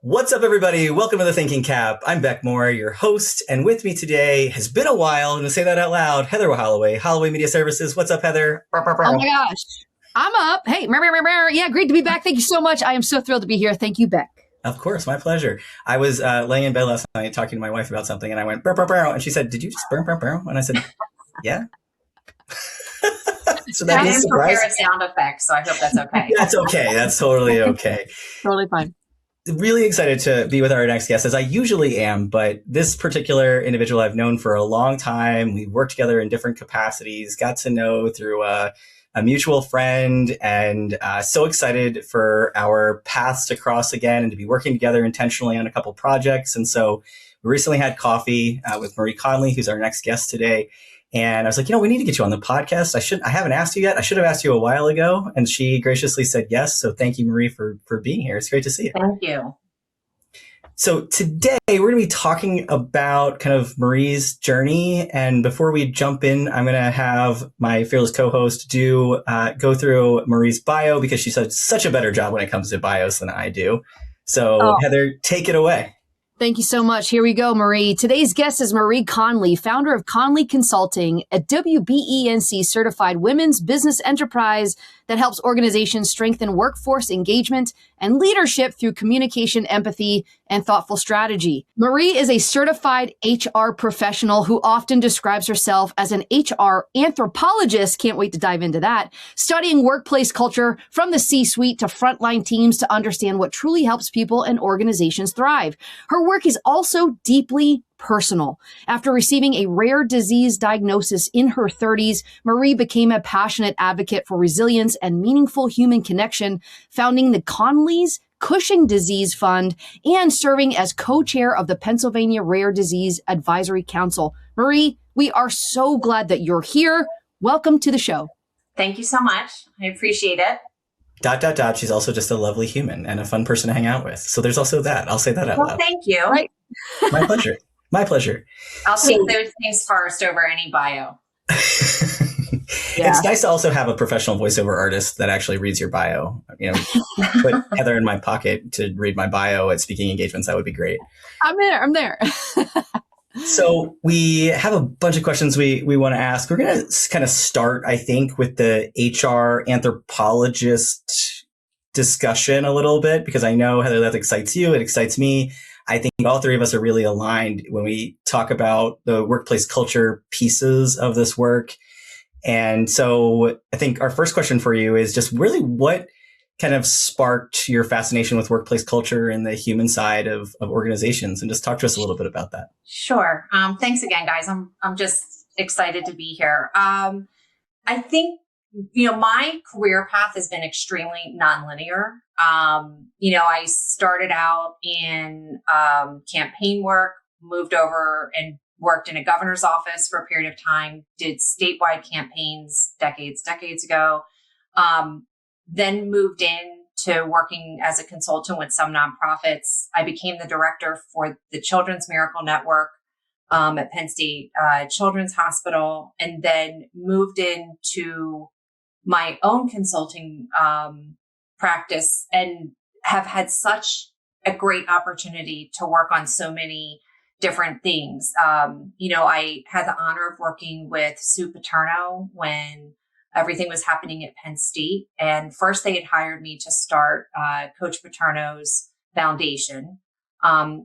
What's up, everybody? Welcome to the Thinking CAAP. I'm Beck, your host, and with me today has been a while. I'm going to say that out loud. Heather Holloway, Holloway Media Services. What's up, Heather? Oh my gosh. I'm up. Hey, yeah, great to be back. Thank you so much. I am so thrilled to be here. Thank you, Beck. Of course, my pleasure. I was laying in bed last night talking to my wife about something, and I went, and she said, "Did you just burr?" And I said, "Yeah." So that is a prepare a sound effect, so I hope that's okay. That's okay. That's totally okay. Totally fine. Really excited to be with our next guest, as I usually am, but this particular individual I've known for a long time. We worked together in different capacities, got to know through a mutual friend, and so excited for our paths to cross again and to be working together intentionally on a couple projects. And so we recently had coffee with Marie Connelly, who's our next guest today. And I was like, we need to get you on the podcast. I haven't asked you yet. I should have asked you a while ago. And she graciously said yes. So thank you, Marie, for being here. It's great to see you. Thank you. So today we're going to be talking about kind of Marie's journey. And before we jump in, I'm going to have my fearless co-host go through Marie's bio, because she does such a better job when it comes to bios than I do. So Heather, take it away. Thank you so much. Here we go, Marie. Today's guest is Marie Connelly, founder of Connelly Consulting, a WBENC certified women's business enterprise that helps organizations strengthen workforce engagement and leadership through communication, empathy, and thoughtful strategy. Marie is a certified HR professional who often describes herself as an HR anthropologist. Can't wait to dive into that. Studying workplace culture from the C-suite to frontline teams to understand what truly helps people and organizations thrive. Her work is also deeply personal. After receiving a rare disease diagnosis in her 30s, Marie became a passionate advocate for resilience and meaningful human connection, founding the Connelly's Cushing Disease Fund and serving as co-chair of the Pennsylvania Rare Disease Advisory Council. Marie, we are so glad that you're here. Welcome to the show. Thank you so much. I appreciate it. She's also just a lovely human and a fun person to hang out with. So there's also that. I'll say that out loud. Well, thank you. Right. My pleasure. My pleasure. I'll take those things first over any bio. It's nice to also have a professional voiceover artist that actually reads your bio. Put Heather in my pocket to read my bio at speaking engagements. That would be great. I'm there. So we have a bunch of questions we want to ask. We're going to kind of start, I think, with the HR anthropologist discussion a little bit, because I know, Heather, that excites you. It excites me. I think all three of us are really aligned when we talk about the workplace culture pieces of this work. And so I think our first question for you is just really what kind of sparked your fascination with workplace culture and the human side of organizations, and just talk to us a little bit about that. Sure. Thanks again, guys. I'm just excited to be here. I think, my career path has been extremely nonlinear. I started out in campaign work, moved over and worked in a governor's office for a period of time, did statewide campaigns decades ago, then moved into working as a consultant with some nonprofits. I became the director for the Children's Miracle Network at Penn State Children's Hospital, and then moved into my own consulting practice, and have had such a great opportunity to work on so many different things. I had the honor of working with Sue Paterno when everything was happening at Penn State. And first they had hired me to start Coach Paterno's foundation.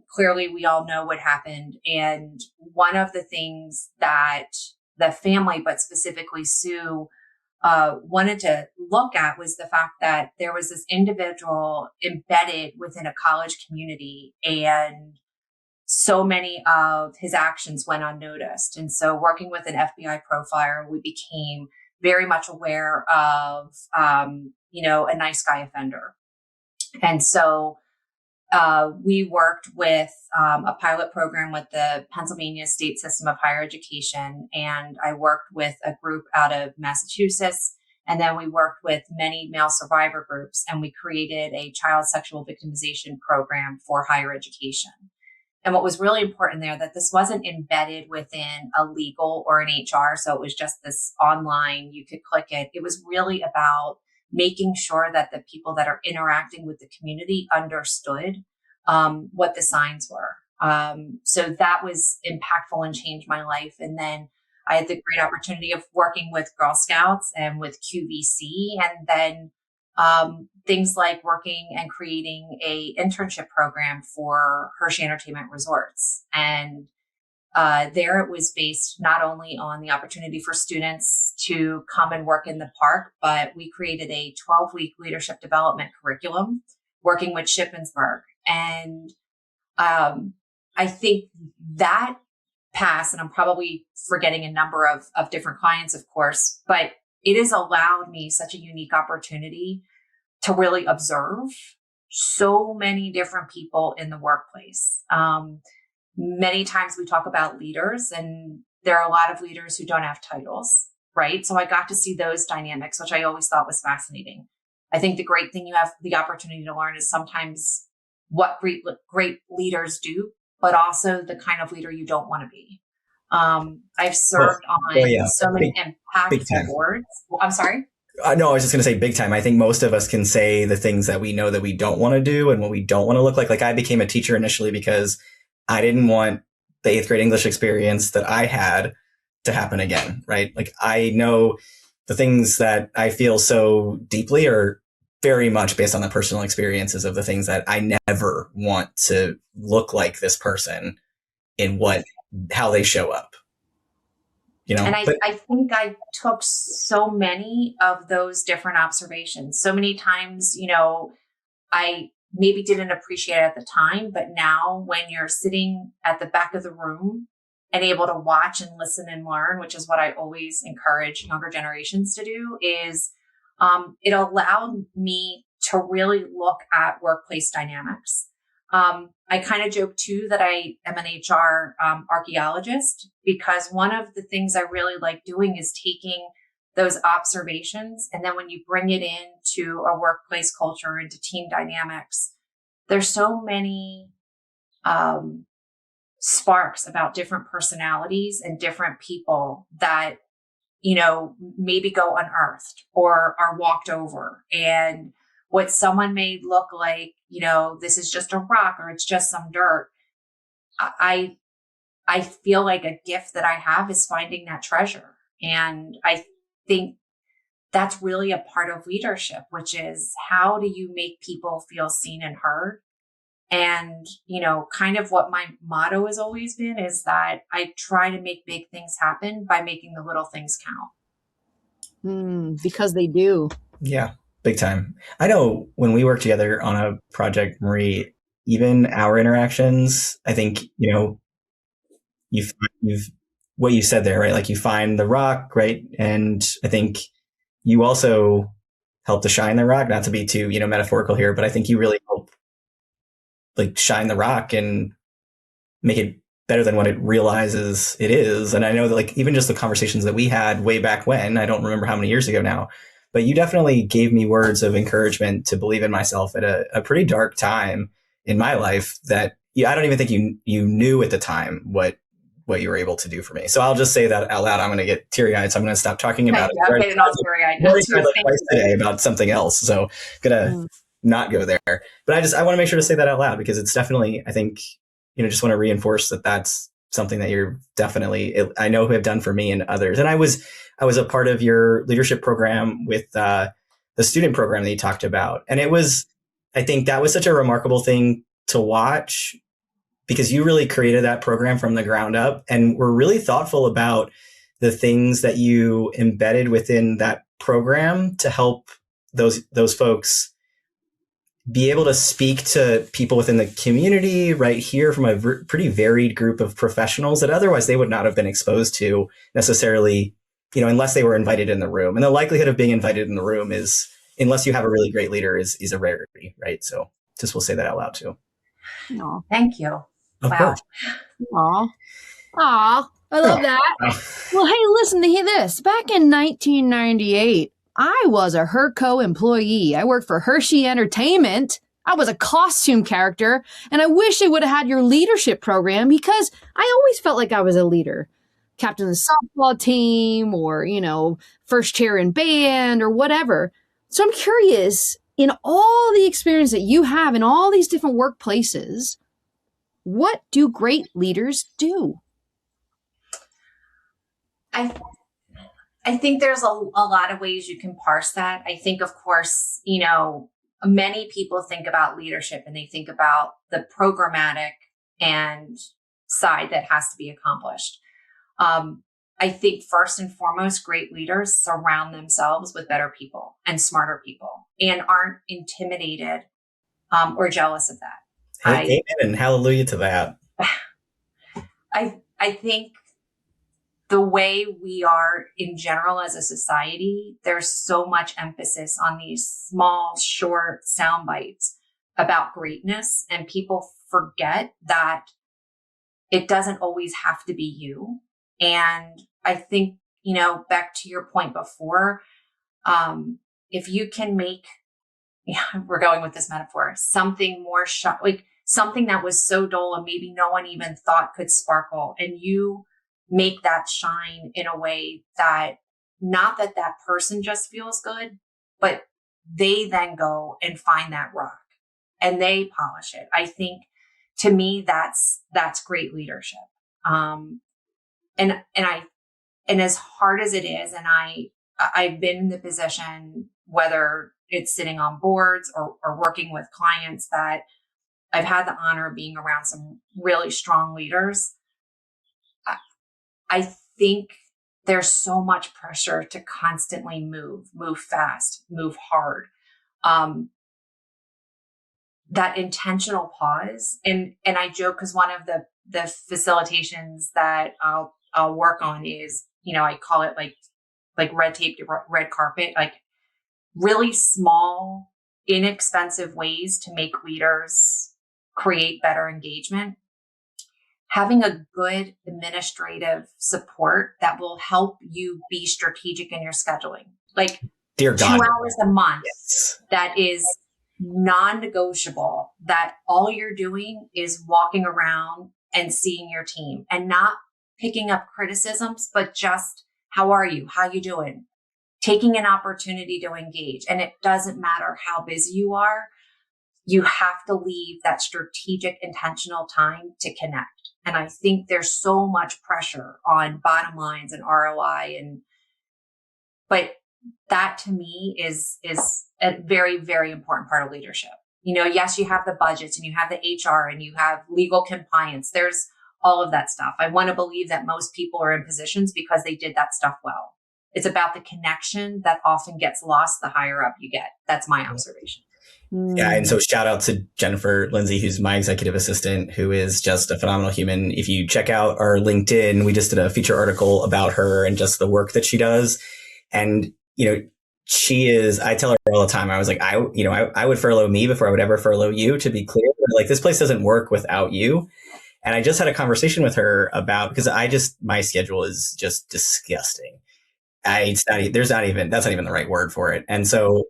Clearly, we all know what happened. And one of the things that the family, but specifically Sue, wanted to look at was the fact that there was this individual embedded within a college community, and so many of his actions went unnoticed. And so working with an FBI profiler, we became very much aware of, a nice guy offender. And so we worked with a pilot program with the Pennsylvania State System of Higher Education, and I worked with a group out of Massachusetts, and then we worked with many male survivor groups, and we created a child sexual victimization program for higher education. And what was really important there, that this wasn't embedded within a legal or an HR, so it was just this online, you could click it. It was really about making sure that the people that are interacting with the community understood what the signs were. So that was impactful and changed my life. And then I had the great opportunity of working with Girl Scouts and with QVC, and then things like working and creating a internship program for Hershey Entertainment Resorts. And there it was based not only on the opportunity for students to come and work in the park, but we created a 12-week leadership development curriculum working with Shippensburg. And I think that passed, and I'm probably forgetting a number of different clients, of course, but it has allowed me such a unique opportunity to really observe so many different people in the workplace. Many times we talk about leaders, and there are a lot of leaders who don't have titles, right? So I got to see those dynamics, which I always thought was fascinating. I think the great thing you have the opportunity to learn is sometimes what great leaders do, but also the kind of leader you don't want to be. I've served on so many impactful boards. Well, I'm sorry? No, I was just going to say big time. I think most of us can say the things that we know that we don't want to do and what we don't want to look like. Like I became a teacher initially because I didn't want the 8th grade English experience that I had to happen again, right? Like I know the things that I feel so deeply are very much based on the personal experiences of the things that I never want to look like this person in how they show up. You know, and I think I took so many of those different observations. So many times, I maybe didn't appreciate it at the time, but now when you're sitting at the back of the room and able to watch and listen and learn, which is what I always encourage younger generations to do, is it allowed me to really look at workplace dynamics. I kind of joke too that I am an HR archaeologist, because one of the things I really like doing is taking those observations, and then when you bring it into a workplace culture, into team dynamics, there's so many sparks about different personalities and different people that maybe go unearthed or are walked over. And what someone may look like, this is just a rock or it's just some dirt. I feel like a gift that I have is finding that treasure. And I think that's really a part of leadership, which is how do you make people feel seen and heard? And, kind of what my motto has always been is that I try to make big things happen by making the little things count. Because they do. Yeah, big time. I know when we work together on a project, Marie, even our interactions, I think, you've what you said there, right? Like you find the rock, right? And I think you also help to shine the rock, not to be too, metaphorical here, but I think you really help like shine the rock and make it better than what it realizes it is. And I know that like even just the conversations that we had way back when, I don't remember how many years ago now, but you definitely gave me words of encouragement to believe in myself at a pretty dark time in my life that I don't even think you knew at the time what you were able to do for me. So I'll just say that out loud. I'm going to get teary-eyed, so I'm going to stop talking about it. I'm getting all teary-eyed twice today about something else. So going to not go there. But I want to make sure to say that out loud because it's definitely, I think, just want to reinforce that that's something that you're definitely, I know have done for me and others. And I was a part of your leadership program with the student program that you talked about. And I think that was such a remarkable thing to watch because you really created that program from the ground up and were really thoughtful about the things that you embedded within that program to help those folks be able to speak to people within the community right here from a pretty varied group of professionals that otherwise they would not have been exposed to necessarily, unless they were invited in the room. And the likelihood of being invited in the room is, unless you have a really great leader, is a rarity, right? So just we'll say that out loud too. Aww. Thank you. Of course. Aw, I love that. Well, hey, listen to hear this. Back in 1998, I was a Herco employee. I worked for Hershey Entertainment. I was a costume character, and I wish I would have had your leadership program because I always felt like I was a leader. Captain of the softball team or, first chair in band or whatever. So I'm curious, in all the experience that you have in all these different workplaces, what do great leaders do? I think there's a lot of ways you can parse that. I think, of course, many people think about leadership and they think about the programmatic and side that has to be accomplished. I think first and foremost, great leaders surround themselves with better people and smarter people and aren't intimidated or jealous of that. Amen and hallelujah to that. I think the way we are in general as a society, there's so much emphasis on these small, short sound bites about greatness, and people forget that it doesn't always have to be you. And I think, Beck, to your point before, if you can make, we're going with this metaphor, something more like something that was so dull and maybe no one even thought could sparkle, and you make that shine in a way that not that person just feels good, but they then go and find that rock and they polish it. I think to me, that's great leadership. And as hard as it is, and I've been in the position, whether it's sitting on boards or working with clients, that I've had the honor of being around some really strong leaders. I think there's so much pressure to constantly move fast, move hard. That intentional pause. And I joke because one of the facilitations that I'll work on is, I call it like red tape to red carpet, like really small, inexpensive ways to make leaders create better engagement. Having a good administrative support that will help you be strategic in your scheduling. Like Dear God. 2 hours a month, Yes. That is non-negotiable, that all you're doing is walking around and seeing your team and not picking up criticisms, but just, how are you? How you doing? Taking an opportunity to engage. And it doesn't matter how busy you are. You have to leave that strategic, intentional time to connect. And I think there's so much pressure on bottom lines and ROI, but that to me is a very, very important part of leadership. Yes, you have the budgets and you have the HR and you have legal compliance. There's all of that stuff. I want to believe that most people are in positions because they did that stuff well. It's about the connection that often gets lost the higher up you get. That's my observation. Yeah. And so shout out to Jennifer Lindsay, who's my executive assistant, who is just a phenomenal human. If you check out our LinkedIn, we just did a feature article about her and just the work that she does. And, she is, I tell her all the time, I was like, I would furlough me before I would ever furlough you, to be clear. Like, this place doesn't work without you. And I just had a conversation with her about, because my schedule is just disgusting. That's not even the right word for it. And so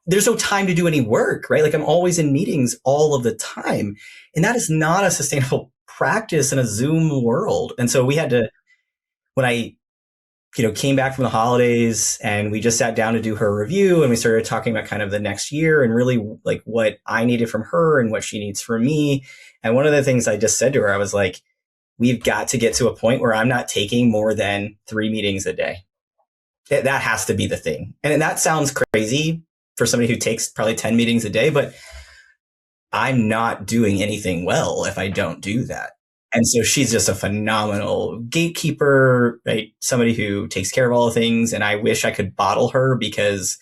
there's no time to do any work, right? Like, I'm always in meetings all of the time. And that is not a sustainable practice in a Zoom world. And so we had to, when I, came back from the holidays and we just sat down to do her review, and we started talking about kind of the next year and really like what I needed from her and what she needs from me. And one of the things I just said to her, I was like, we've got to get to a point where I'm not taking more than 3 meetings a day. That has to be the thing. And that sounds crazy for somebody who takes probably 10 meetings a day, but I'm not doing anything well if I don't do that. And so she's just a phenomenal gatekeeper, right? Somebody who takes care of all the things. And I wish I could bottle her, because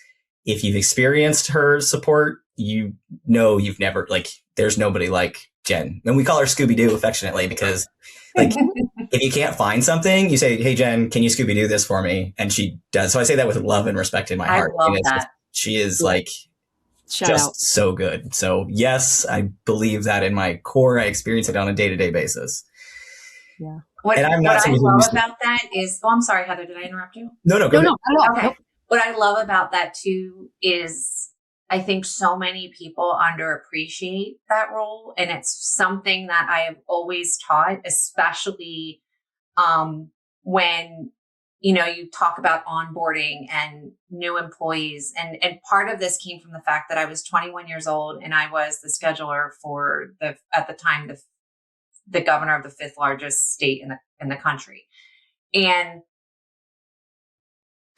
if you've experienced her support, you've never, there's nobody like Jen. And we call her Scooby-Doo affectionately, because if you can't find something, you say, hey, Jen, can you Scooby-Doo this for me? And she does. So I say that with love and respect in my heart. I love that. She is Shout just out. so good. So yes, I believe that in my core. I experience it on a day-to-day basis. Yeah. What I love about that is, I'm sorry, Heather, did I interrupt you? No, go ahead. No. Okay. Nope. What I love about that too is I think so many people underappreciate that role. And it's something that I have always taught, especially when, you talk about onboarding and new employees. And part of this came from the fact that I was 21 years old and I was the scheduler for at the time, the governor of the fifth largest state in the country. And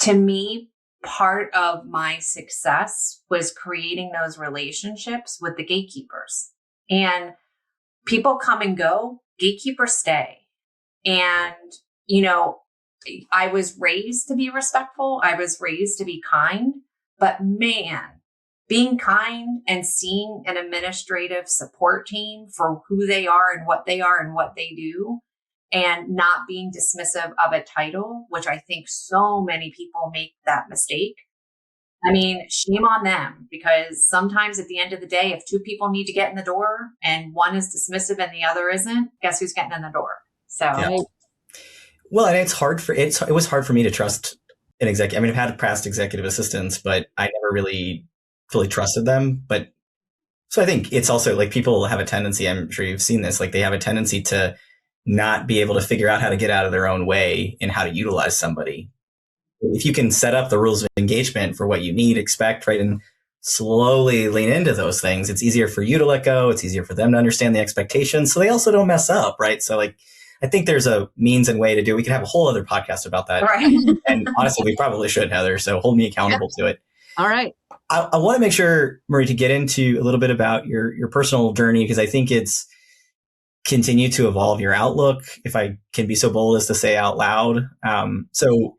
to me, part of my success was creating those relationships with the gatekeepers. And people come and go, gatekeepers stay. And, I was raised to be respectful. I was raised to be kind, but man, being kind and seeing an administrative support team for who they are and what they are and what they do, and not being dismissive of a title, which I think so many people make that mistake. I mean, shame on them, because sometimes at the end of the day, if two people need to get in the door and one is dismissive and the other isn't, guess who's getting in the door? So, yeah. Well, and it was hard for me to trust an executive. I mean, I've had past executive assistants, but I never really fully trusted them. But so I think it's also like people have a tendency, I'm sure you've seen this, like they have a tendency to not be able to figure out how to get out of their own way and how to utilize somebody. If you can set up the rules of engagement for what you need, expect, right, and slowly lean into those things, it's easier for you to let go. It's easier for them to understand the expectations, so they also don't mess up, right? So like, I think there's a means and way to do it. We could have a whole other podcast about that. right. And honestly, we probably should, Heather. So hold me accountable to it. All right. I want to make sure, Marie, to get into a little bit about your personal journey, because I think it's continue to evolve your outlook, if I can be so bold as to say out loud. So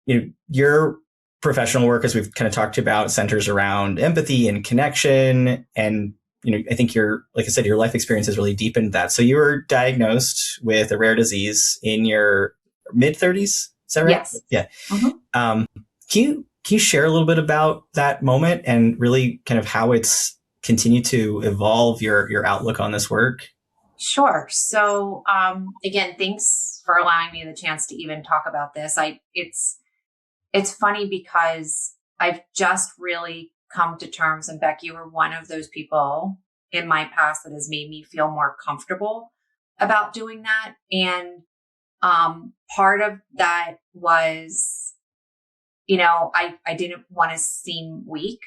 your professional work, as we've kind of talked about, centers around empathy and connection. And I think like I said, your life experience has really deepened that. So you were diagnosed with a rare disease in your mid 30s. Is that right? Yes. Yeah. Mm-hmm. Can you share a little bit about that moment and really kind of how it's continued to evolve your outlook on this work? Sure. So, again, thanks for allowing me the chance to even talk about this. It's funny because I've just really come to terms, and Beck, you were one of those people in my past that has made me feel more comfortable about doing that. And part of that was, I didn't want to seem weak.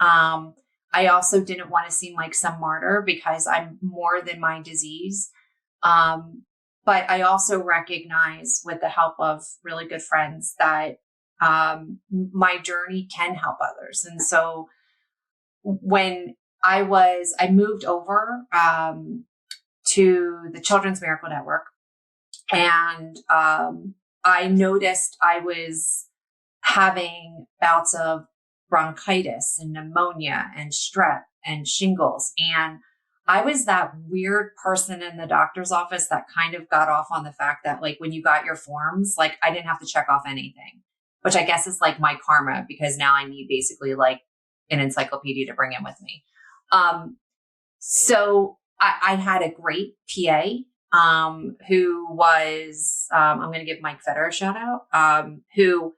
I also didn't want to seem like some martyr, because I'm more than my disease. But I also recognize, with the help of really good friends, that my journey can help others. And so when I moved over to the Children's Miracle Network, and I noticed I was having bouts of bronchitis and pneumonia and strep and shingles. And I was that weird person in the doctor's office that kind of got off on the fact that, like, when you got your forms, like, I didn't have to check off anything, which I guess is like my karma, because now I need basically like an encyclopedia to bring in with me. So I had a great PA who was, I'm going to give Mike Fetter a shout out, who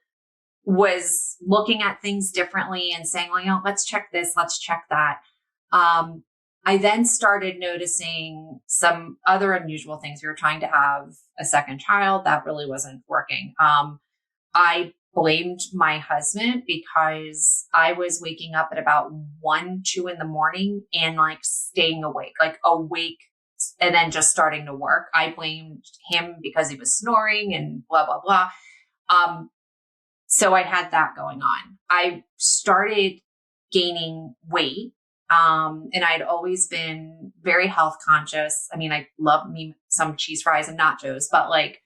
was looking at things differently and saying, well, let's check this, let's check that. I then started noticing some other unusual things. We were trying to have a second child. That really wasn't working. I blamed my husband because I was waking up at about 1, 2 in the morning and like staying awake, and then just starting to work. I blamed him because he was snoring and blah, blah, blah. So I had that going on. I started gaining weight. And I'd always been very health conscious. I mean, I love me some cheese fries and nachos, but like,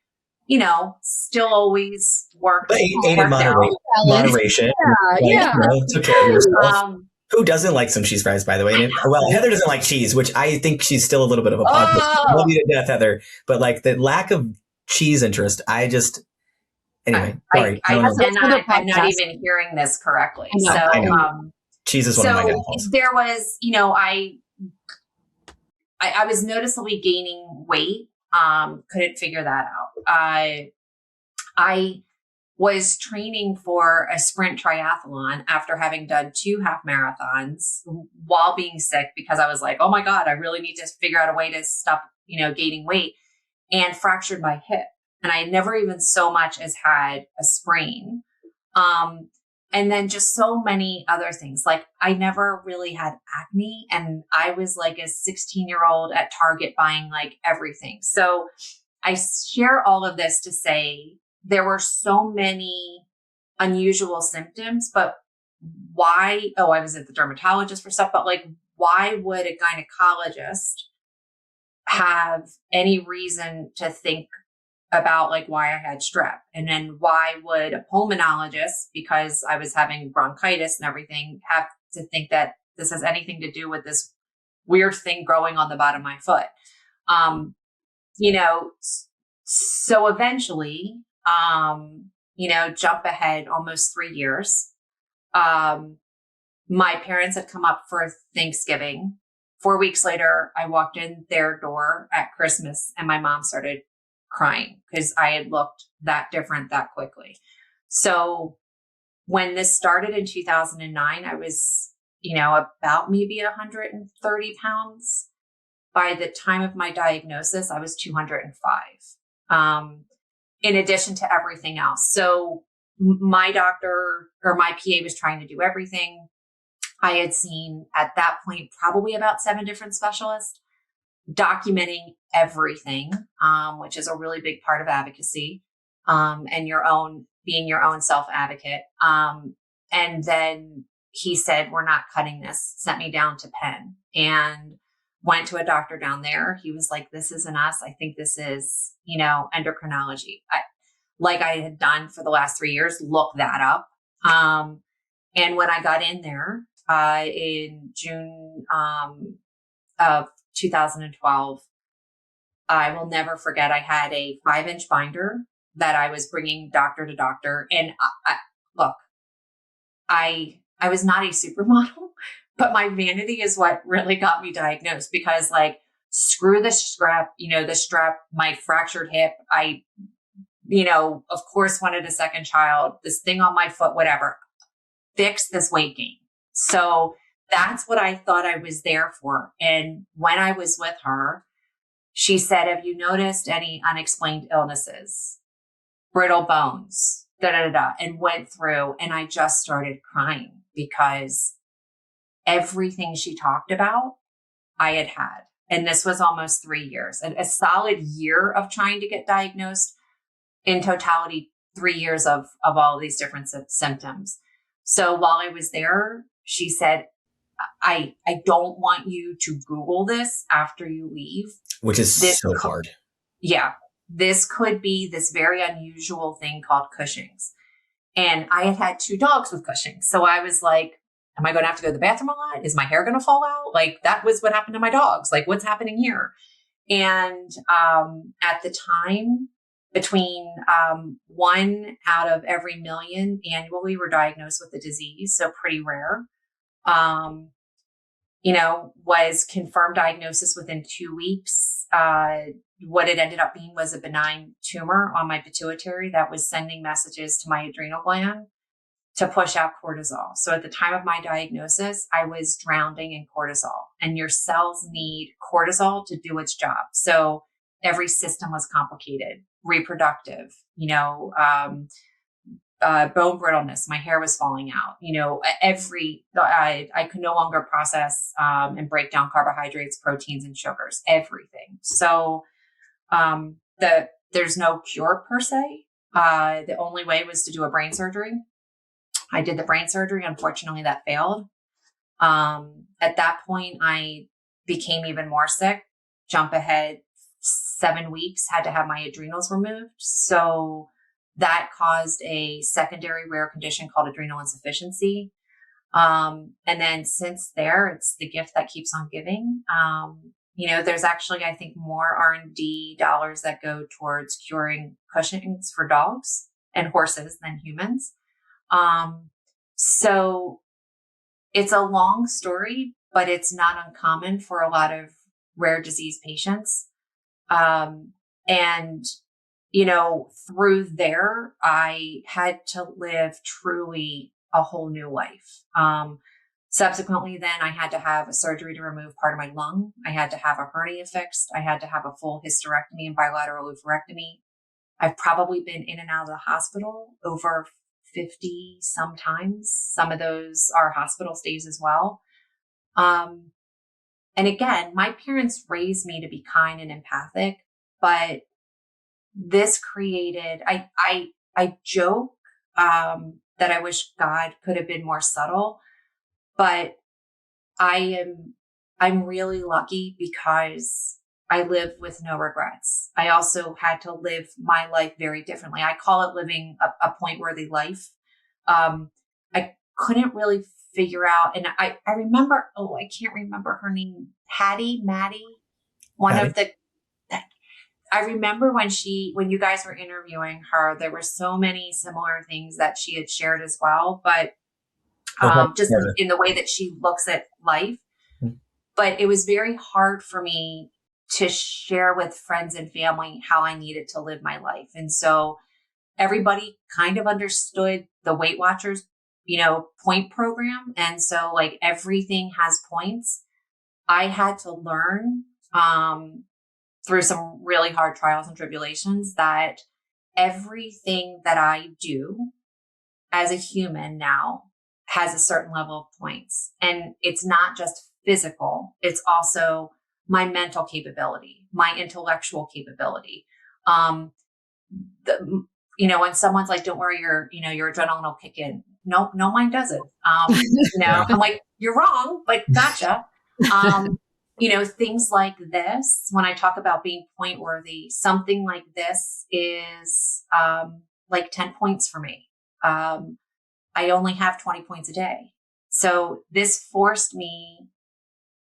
still always worked. But ate in moderation. Yeah. Took care of yourself. Who doesn't like some cheese fries, by the way? Well, Heather doesn't like cheese, which I think she's still a little bit of a populist. Love you to death, Heather. But like the lack of cheese interest, anyway, sorry. I'm not even hearing this correctly. So, cheese is one of my downfalls. There was, I was noticeably gaining weight. Couldn't figure that out. I was training for a sprint triathlon after having done 2 half marathons while being sick, because I was like, oh my God, I really need to figure out a way to stop, gaining weight, and fractured my hip. and I never even so much as had a sprain. And then just so many other things. Like I never really had acne, and I was like a 16-year-old at Target buying like everything. So I share all of this to say there were so many unusual symptoms, but why? Oh, I was at the dermatologist for stuff, but like, why would a gynecologist have any reason to think about like why I had strep? And then why would a pulmonologist, because I was having bronchitis and everything, have to think that this has anything to do with this weird thing growing on the bottom of my foot? You know, so eventually, jump ahead almost 3 years. My parents had come up for Thanksgiving. 4 weeks later, I walked in their door at Christmas and my mom started crying because I had looked that different that quickly. So when this started in 2009, I was, about maybe 130 pounds. By the time of my diagnosis, I was 205, in addition to everything else. So my doctor or my PA was trying to do everything. I had seen at that point probably about 7 different specialists documenting everything, which is a really big part of advocacy, and being your own self advocate. And then he said, "We're not cutting this," sent me down to Penn and went to a doctor down there. He was like, "This isn't us. I think this is, endocrinology." Like I had done for the last 3 years, look that up. And when I got in there, in June, of 2012, I will never forget. I had a 5-inch binder that I was bringing doctor to doctor. And I was not a supermodel, but my vanity is what really got me diagnosed, because like, screw the strep, my fractured hip. I, of course wanted a second child, this thing on my foot, whatever, fix this weight gain. So that's what I thought I was there for. And when I was with her, she said, "Have you noticed any unexplained illnesses, brittle bones, and went through, and I just started crying because everything she talked about, I had had. And this was almost 3 years, a solid year of trying to get diagnosed. In totality, 3 years of all of these different symptoms. So while I was there, she said, I don't want you to Google this after you leave. Which is so hard. Yeah. This could be this very unusual thing called Cushing's. And I had 2 dogs with Cushing's. So I was like, am I going to have to go to the bathroom a lot? Is my hair going to fall out? Like, that was what happened to my dogs. Like, what's happening here? And at the time, between 1 out of every million annually were diagnosed with the disease. So pretty rare. Was confirmed diagnosis within 2 weeks. What it ended up being was a benign tumor on my pituitary that was sending messages to my adrenal gland to push out cortisol. So at the time of my diagnosis, I was drowning in cortisol, and your cells need cortisol to do its job. So every system was complicated, reproductive, bone brittleness, my hair was falling out, I could no longer process and break down carbohydrates, proteins, and sugars, everything. So there's no cure per se. The only way was to do a brain surgery. I did the brain surgery. Unfortunately, that failed. At that point, I became even more sick. Jump ahead 7 weeks, had to have my adrenals removed. So that caused a secondary rare condition called adrenal insufficiency. And then since there, it's the gift that keeps on giving. There's actually, I think, more R&D dollars that go towards curing Cushing's for dogs and horses than humans. So it's a long story, but it's not uncommon for a lot of rare disease patients. Through there, I had to live truly a whole new life. Subsequently, then I had to have a surgery to remove part of my lung. I had to have a hernia fixed. I had to have a full hysterectomy and bilateral oophorectomy. I've probably been in and out of the hospital over 50 sometimes. Some of those are hospital stays as well. And again, my parents raised me to be kind and empathic, but this created, I joke, that I wish God could have been more subtle, but I'm really lucky because I live with no regrets. I also had to live my life very differently. I call it living a point worthy life. I couldn't really figure out, and I remember, I can't remember her name, Maddie, one Patty? of the, I remember when you guys were interviewing her, there were so many similar things that she had shared as well, but just in the way that she looks at life. But it was very hard for me to share with friends and family how I needed to live my life. And so everybody kind of understood the Weight Watchers, point program. And so like everything has points. I had to learn through some really hard trials and tribulations that everything that I do as a human now has a certain level of points. And it's not just physical, it's also my mental capability, my intellectual capability. When someone's like, don't worry, your adrenaline will kick in. No, mine doesn't. I'm like, you're wrong, but gotcha. Things like this, when I talk about being point worthy, something like this is like 10 points for me. I only have 20 points a day. So this forced me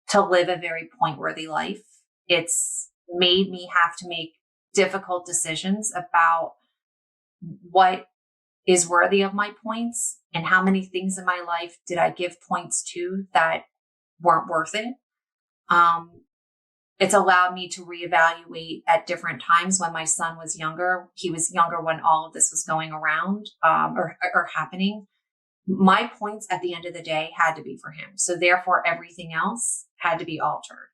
to live a very point worthy life. It's made me have to make difficult decisions about what is worthy of my points and how many things in my life did I give points to that weren't worth it. It's allowed me to reevaluate at different times. When my son was younger, he was younger when all of this was going around, or happening. My points at the end of the day had to be for him. So therefore everything else had to be altered.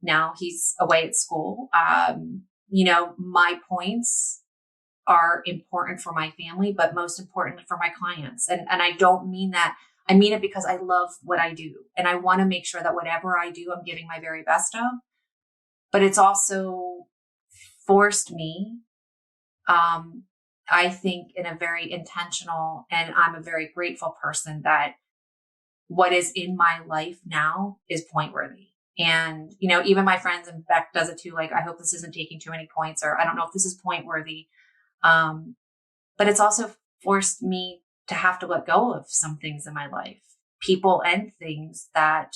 Now he's away at school. My points are important for my family, but most importantly for my clients. And I don't mean that. I mean it because I love what I do. And I want to make sure that whatever I do, I'm giving my very best of. But it's also forced me, I think, in a very intentional, and I'm a very grateful person that what is in my life now is point worthy. And, even my friends, and Beck does it too. Like, I hope this isn't taking too many points, or I don't know if this is point worthy. But it's also forced me to have to let go of some things in my life, people and things that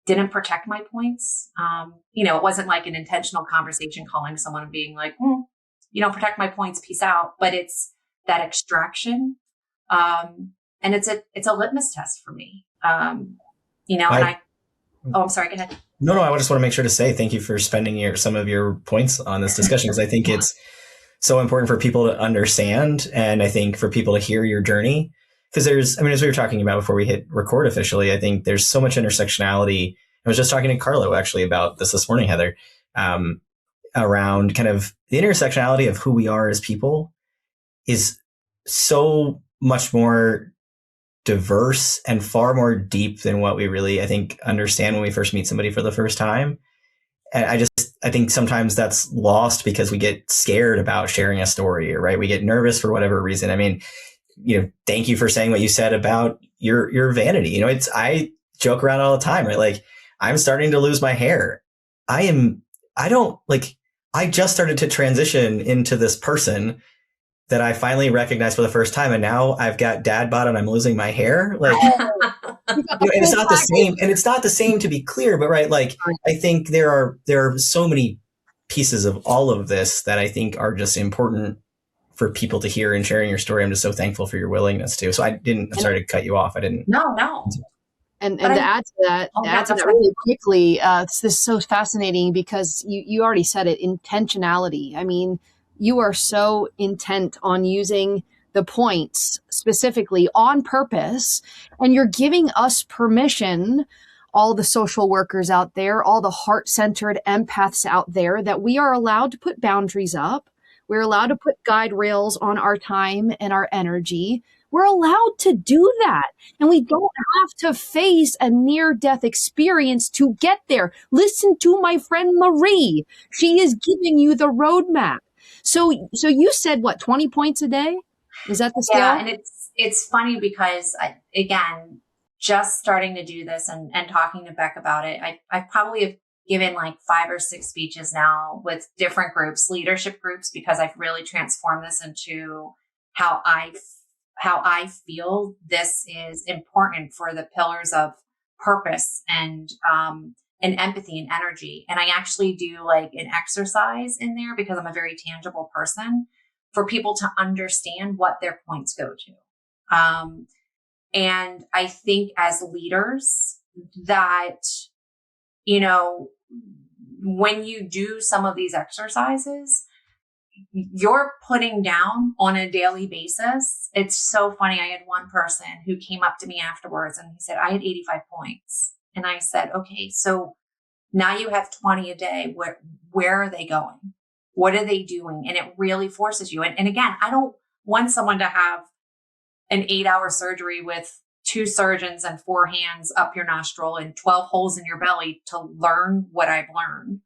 didn't protect my points. It wasn't like an intentional conversation calling someone and being like, you don't protect my points, peace out. But it's that extraction. And it's a litmus test for me. I'm sorry, go ahead. No, I just want to make sure to say thank you for spending some of your points on this discussion, because I think it's so important for people to understand. And I think for people to hear your journey, because as we were talking about before we hit record officially, I think there's so much intersectionality. I was just talking to Carlo actually about this morning, Heather, around kind of the intersectionality of who we are as people is so much more diverse and far more deep than what we really, I think, understand when we first meet somebody for the first time. And I think sometimes that's lost because we get scared about sharing a story, right? We get nervous for whatever reason. I mean, thank you for saying what you said about your vanity. I joke around all the time, right? Like, I'm starting to lose my hair. I just started to transition into this person that I finally recognized for the first time. And now I've got dad bod and I'm losing my hair. Like, and it's not the same. And it's not the same, to be clear, but right. Like, I think there are so many pieces of all of this that I think are just important for people to hear, and sharing your story. I'm just so thankful for your willingness to. So I'm sorry to cut you off. I didn't. No. And to add to that really quickly, this is so fascinating because you already said it, intentionality. I mean, you are so intent on using the points specifically on purpose, and you're giving us permission, all the social workers out there, all the heart-centered empaths out there, that we are allowed to put boundaries up. We're allowed to put guide rails on our time and our energy. We're allowed to do that. And we don't have to face a near-death experience to get there. Listen to my friend Marie. She is giving you the roadmap. So you said what, 20 points a day? Is that the scale? Yeah, and it's funny because again, just starting to do this and talking to Beck about it, I probably have given like 5 or 6 speeches now with different groups, leadership groups, because I've really transformed this into how I feel this is important for the pillars of purpose and empathy and energy. And I actually do like an exercise in there because I'm a very tangible person for people to understand what their points go to. And I think as leaders that, you know, when you do some of these exercises, you're putting down on a daily basis. It's so funny. I had one person who came up to me afterwards and he said, I had 85 points. And I said, okay, so now you have 20 a day. Where are they going? What are they doing? And it really forces you. And again, I don't want someone to have an 8-hour surgery with 2 surgeons and 4 hands up your nostril and 12 holes in your belly to learn what I've learned.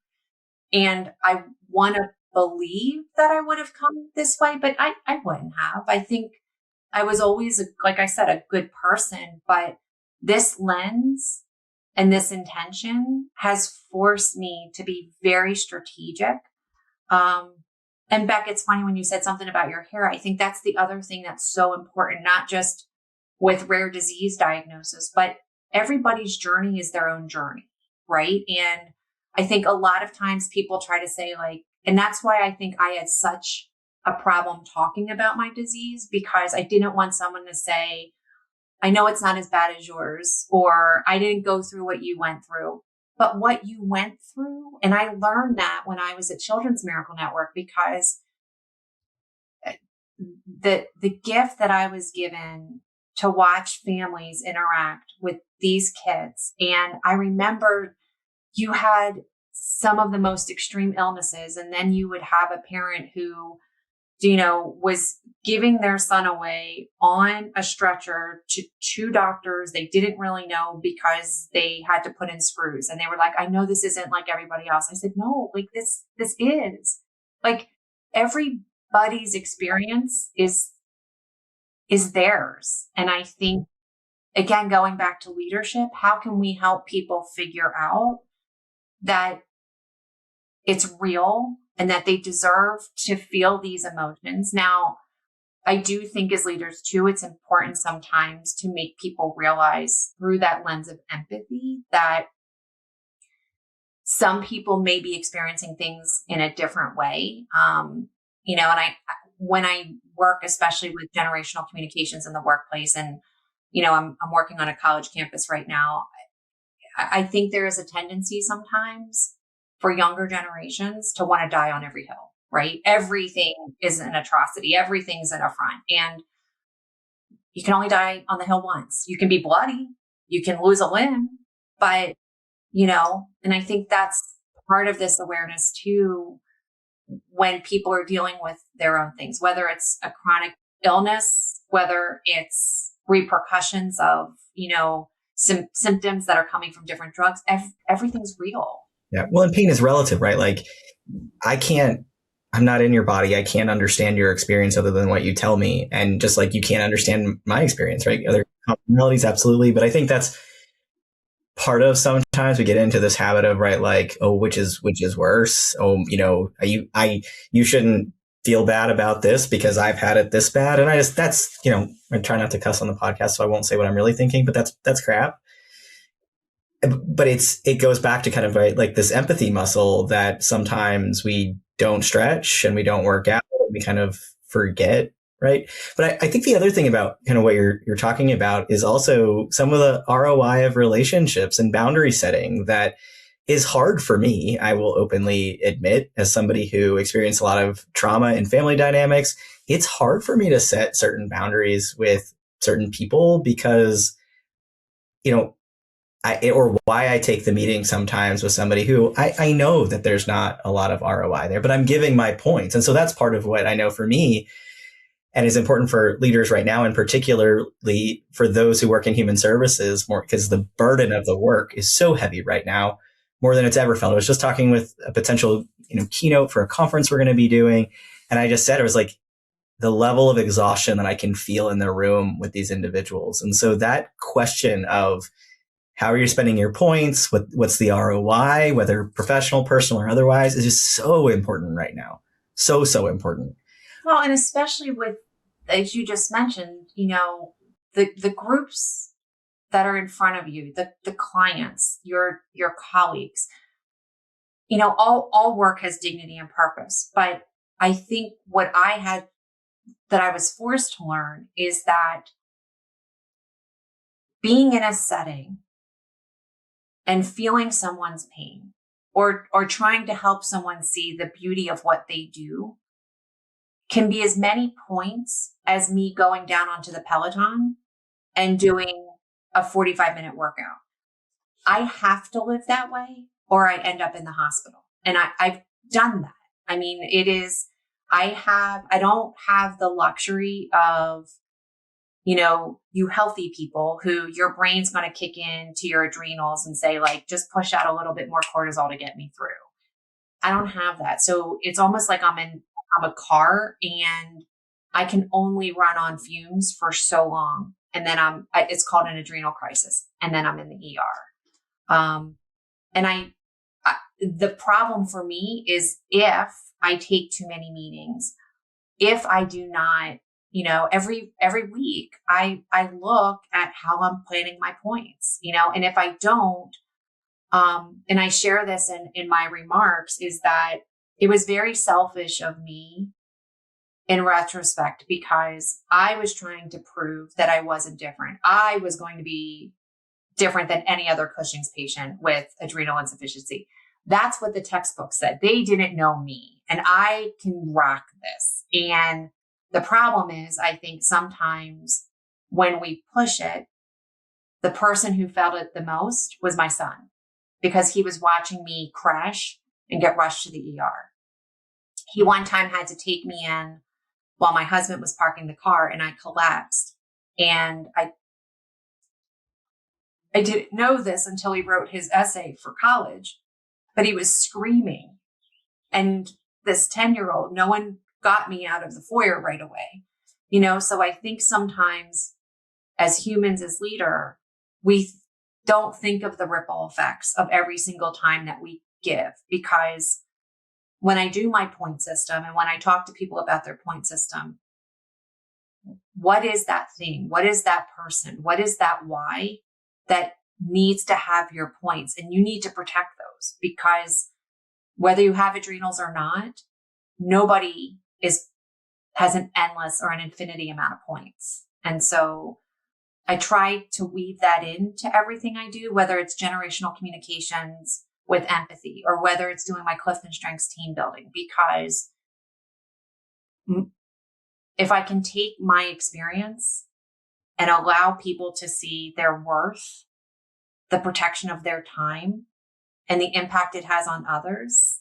And I want to believe that I would have come this way, but I wouldn't have. I think I was always, like I said, a good person, but this lens and this intention has forced me to be very strategic. And Beck, it's funny when you said something about your hair. I think that's the other thing that's so important, not just with rare disease diagnosis, but everybody's journey is their own journey, right? And I think a lot of times people try to say like, and that's why I think I had such a problem talking about my disease, because I didn't want someone to say, I know it's not as bad as yours, or I didn't go through what you went through, but what you went through. And I learned that when I was at Children's Miracle Network, because the gift that I was given to watch families interact with these kids. And I remember you had some of the most extreme illnesses, and then you would have a parent who, you know, was giving their son away on a stretcher to 2 doctors they didn't really know because they had to put in screws. And they were like, I know this isn't like everybody else. I said, no, like this is like everybody's experience is theirs. And I think, again, going back to leadership, how can we help people figure out that it's real and that they deserve to feel these emotions? Now, I do think as leaders too, it's important sometimes to make people realize through that lens of empathy that some people may be experiencing things in a different way. You know, and when I work, especially with generational communications in the workplace, and, you know, I'm working on a college campus right now, I think there is a tendency sometimes for younger generations to want to die on every hill, right? Everything is an atrocity. Everything's an affront. And you can only die on the hill once. You can be bloody. You can lose a limb, but, you know, and I think that's part of this awareness too, when people are dealing with their own things, whether it's a chronic illness, whether it's repercussions of, you know, symptoms that are coming from different drugs, everything's real. Yeah. Well, and pain is relative, right? Like I'm not in your body. I can't understand your experience other than what you tell me. And just like you can't understand my experience, right? Other commonalities, absolutely. But I think that's part of, sometimes we get into this habit of, right, like, oh, which is worse? Oh, you know, you shouldn't feel bad about this because I've had it this bad. And that's, you know, I try not to cuss on the podcast, so I won't say what I'm really thinking, but that's crap. But it goes back to kind of, right, like this empathy muscle that sometimes we don't stretch and we don't work out. We kind of forget, right? But I think the other thing about kind of what you're talking about is also some of the ROI of relationships and boundary setting that is hard for me. I will openly admit, as somebody who experienced a lot of trauma in family dynamics, it's hard for me to set certain boundaries with certain people because, you know, or why I take the meeting sometimes with somebody who I know that there's not a lot of ROI there, but I'm giving my points. And so that's part of what I know for me and is important for leaders right now, and particularly for those who work in human services more, because the burden of the work is so heavy right now, more than it's ever felt. I was just talking with a potential, keynote for a conference we're going to be doing. And I just said, it was like the level of exhaustion that I can feel in the room with these individuals. And so that question of how are you spending your points? What's the ROI, whether professional, personal, or otherwise, is just so important right now. So important. Well, and especially with, as you just mentioned, the groups that are in front of you, the clients, your colleagues, all work has dignity and purpose. But I think what I was forced to learn is that being in a setting and feeling someone's pain or trying to help someone see the beauty of what they do can be as many points as me going down onto the Peloton and doing a 45-minute workout. I have to live that way or I end up in the hospital. And I've done that. I mean, I don't have the luxury of, you healthy people who your brain's going to kick in to your adrenals and say, like, just push out a little bit more cortisol to get me through. I don't have that. So it's almost like I'm a car and I can only run on fumes for so long. And then it's called an adrenal crisis. And then I'm in the ER. The problem for me is if I take too many meetings, if I do not, every week I look at how I'm planning my points, and if I don't, and I share this in my remarks, is that it was very selfish of me in retrospect, because I was trying to prove that I wasn't different. I was going to be different than any other Cushing's patient with adrenal insufficiency. That's what the textbook said. They didn't know me, and I can rock this. And the problem is, I think sometimes when we push it, the person who felt it the most was my son, because he was watching me crash and get rushed to the ER. He one time had to take me in while my husband was parking the car, and I collapsed. And I didn't know this until he wrote his essay for college, but he was screaming. And this 10-year-old, no one got me out of the foyer right away. So I think sometimes as humans, as leader, we don't think of the ripple effects of every single time that we give, because when I do my point system and when I talk to people about their point system, what is that thing? What is that person? What is that why that needs to have your points? And you need to protect those, because whether you have adrenals or not, nobody has an endless or an infinity amount of points. And so I try to weave that into everything I do, whether it's generational communications with empathy or whether it's doing my Clifton Strengths team building, because if I can take my experience and allow people to see their worth, the protection of their time, and the impact it has on others,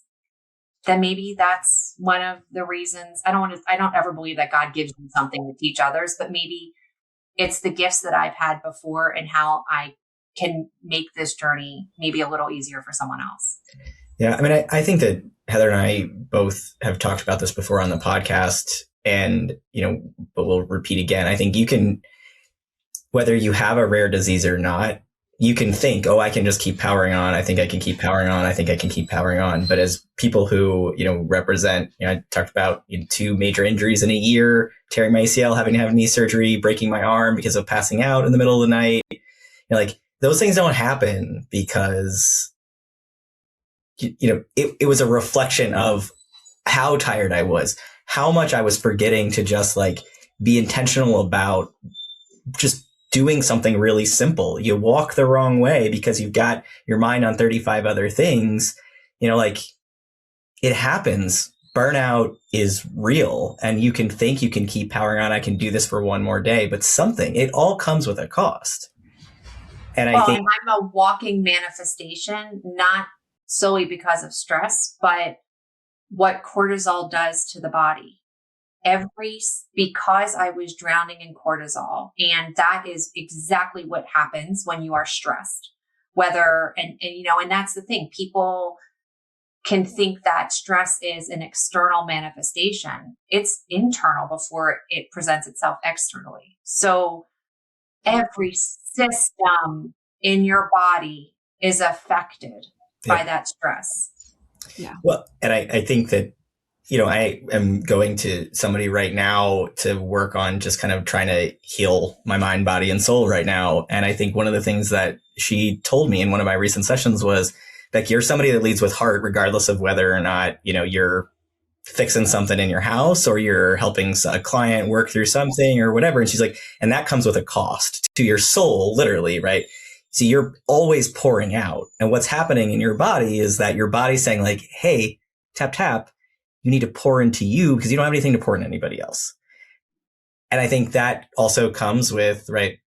then maybe that's one of the reasons. I don't ever believe that God gives me something to teach others, but maybe it's the gifts that I've had before and how I can make this journey maybe a little easier for someone else. Yeah. I mean, I think that Heather and I both have talked about this before on the podcast, and, but we'll repeat again. I think you can, whether you have a rare disease or not, you can think, oh, I can just keep powering on. I think I can keep powering on. I think I can keep powering on. But as people who, represent, I talked about 2 major injuries in a year, tearing my ACL, having to have knee surgery, breaking my arm because of passing out in the middle of the night. Like, those things don't happen because, it was a reflection of how tired I was, how much I was forgetting to just be intentional about just doing something really simple. You walk the wrong way because you've got your mind on 35 other things, it happens. Burnout is real, and you can think you can keep powering on. I can do this for one more day, but it all comes with a cost. And I Well, think, and I'm a walking manifestation, not solely because of stress, but what cortisol does to the body. Because I was drowning in cortisol, and that is exactly what happens when you are stressed. And that's the thing. People can think that stress is an external manifestation. It's internal before it presents itself externally. So every system in your body is affected by that stress. Yeah. well, and I think that, I am going to somebody right now to work on just kind of trying to heal my mind, body, and soul right now. And I think one of the things that she told me in one of my recent sessions was, Beck, you're somebody that leads with heart, regardless of whether or not, you're fixing something in your house or you're helping a client work through something or whatever. And she's like, and that comes with a cost to your soul, literally, right? So you're always pouring out. And what's happening in your body is that your body's saying like, hey, tap, tap, you need to pour into you because you don't have anything to pour into anybody else. And I think that also comes with, right,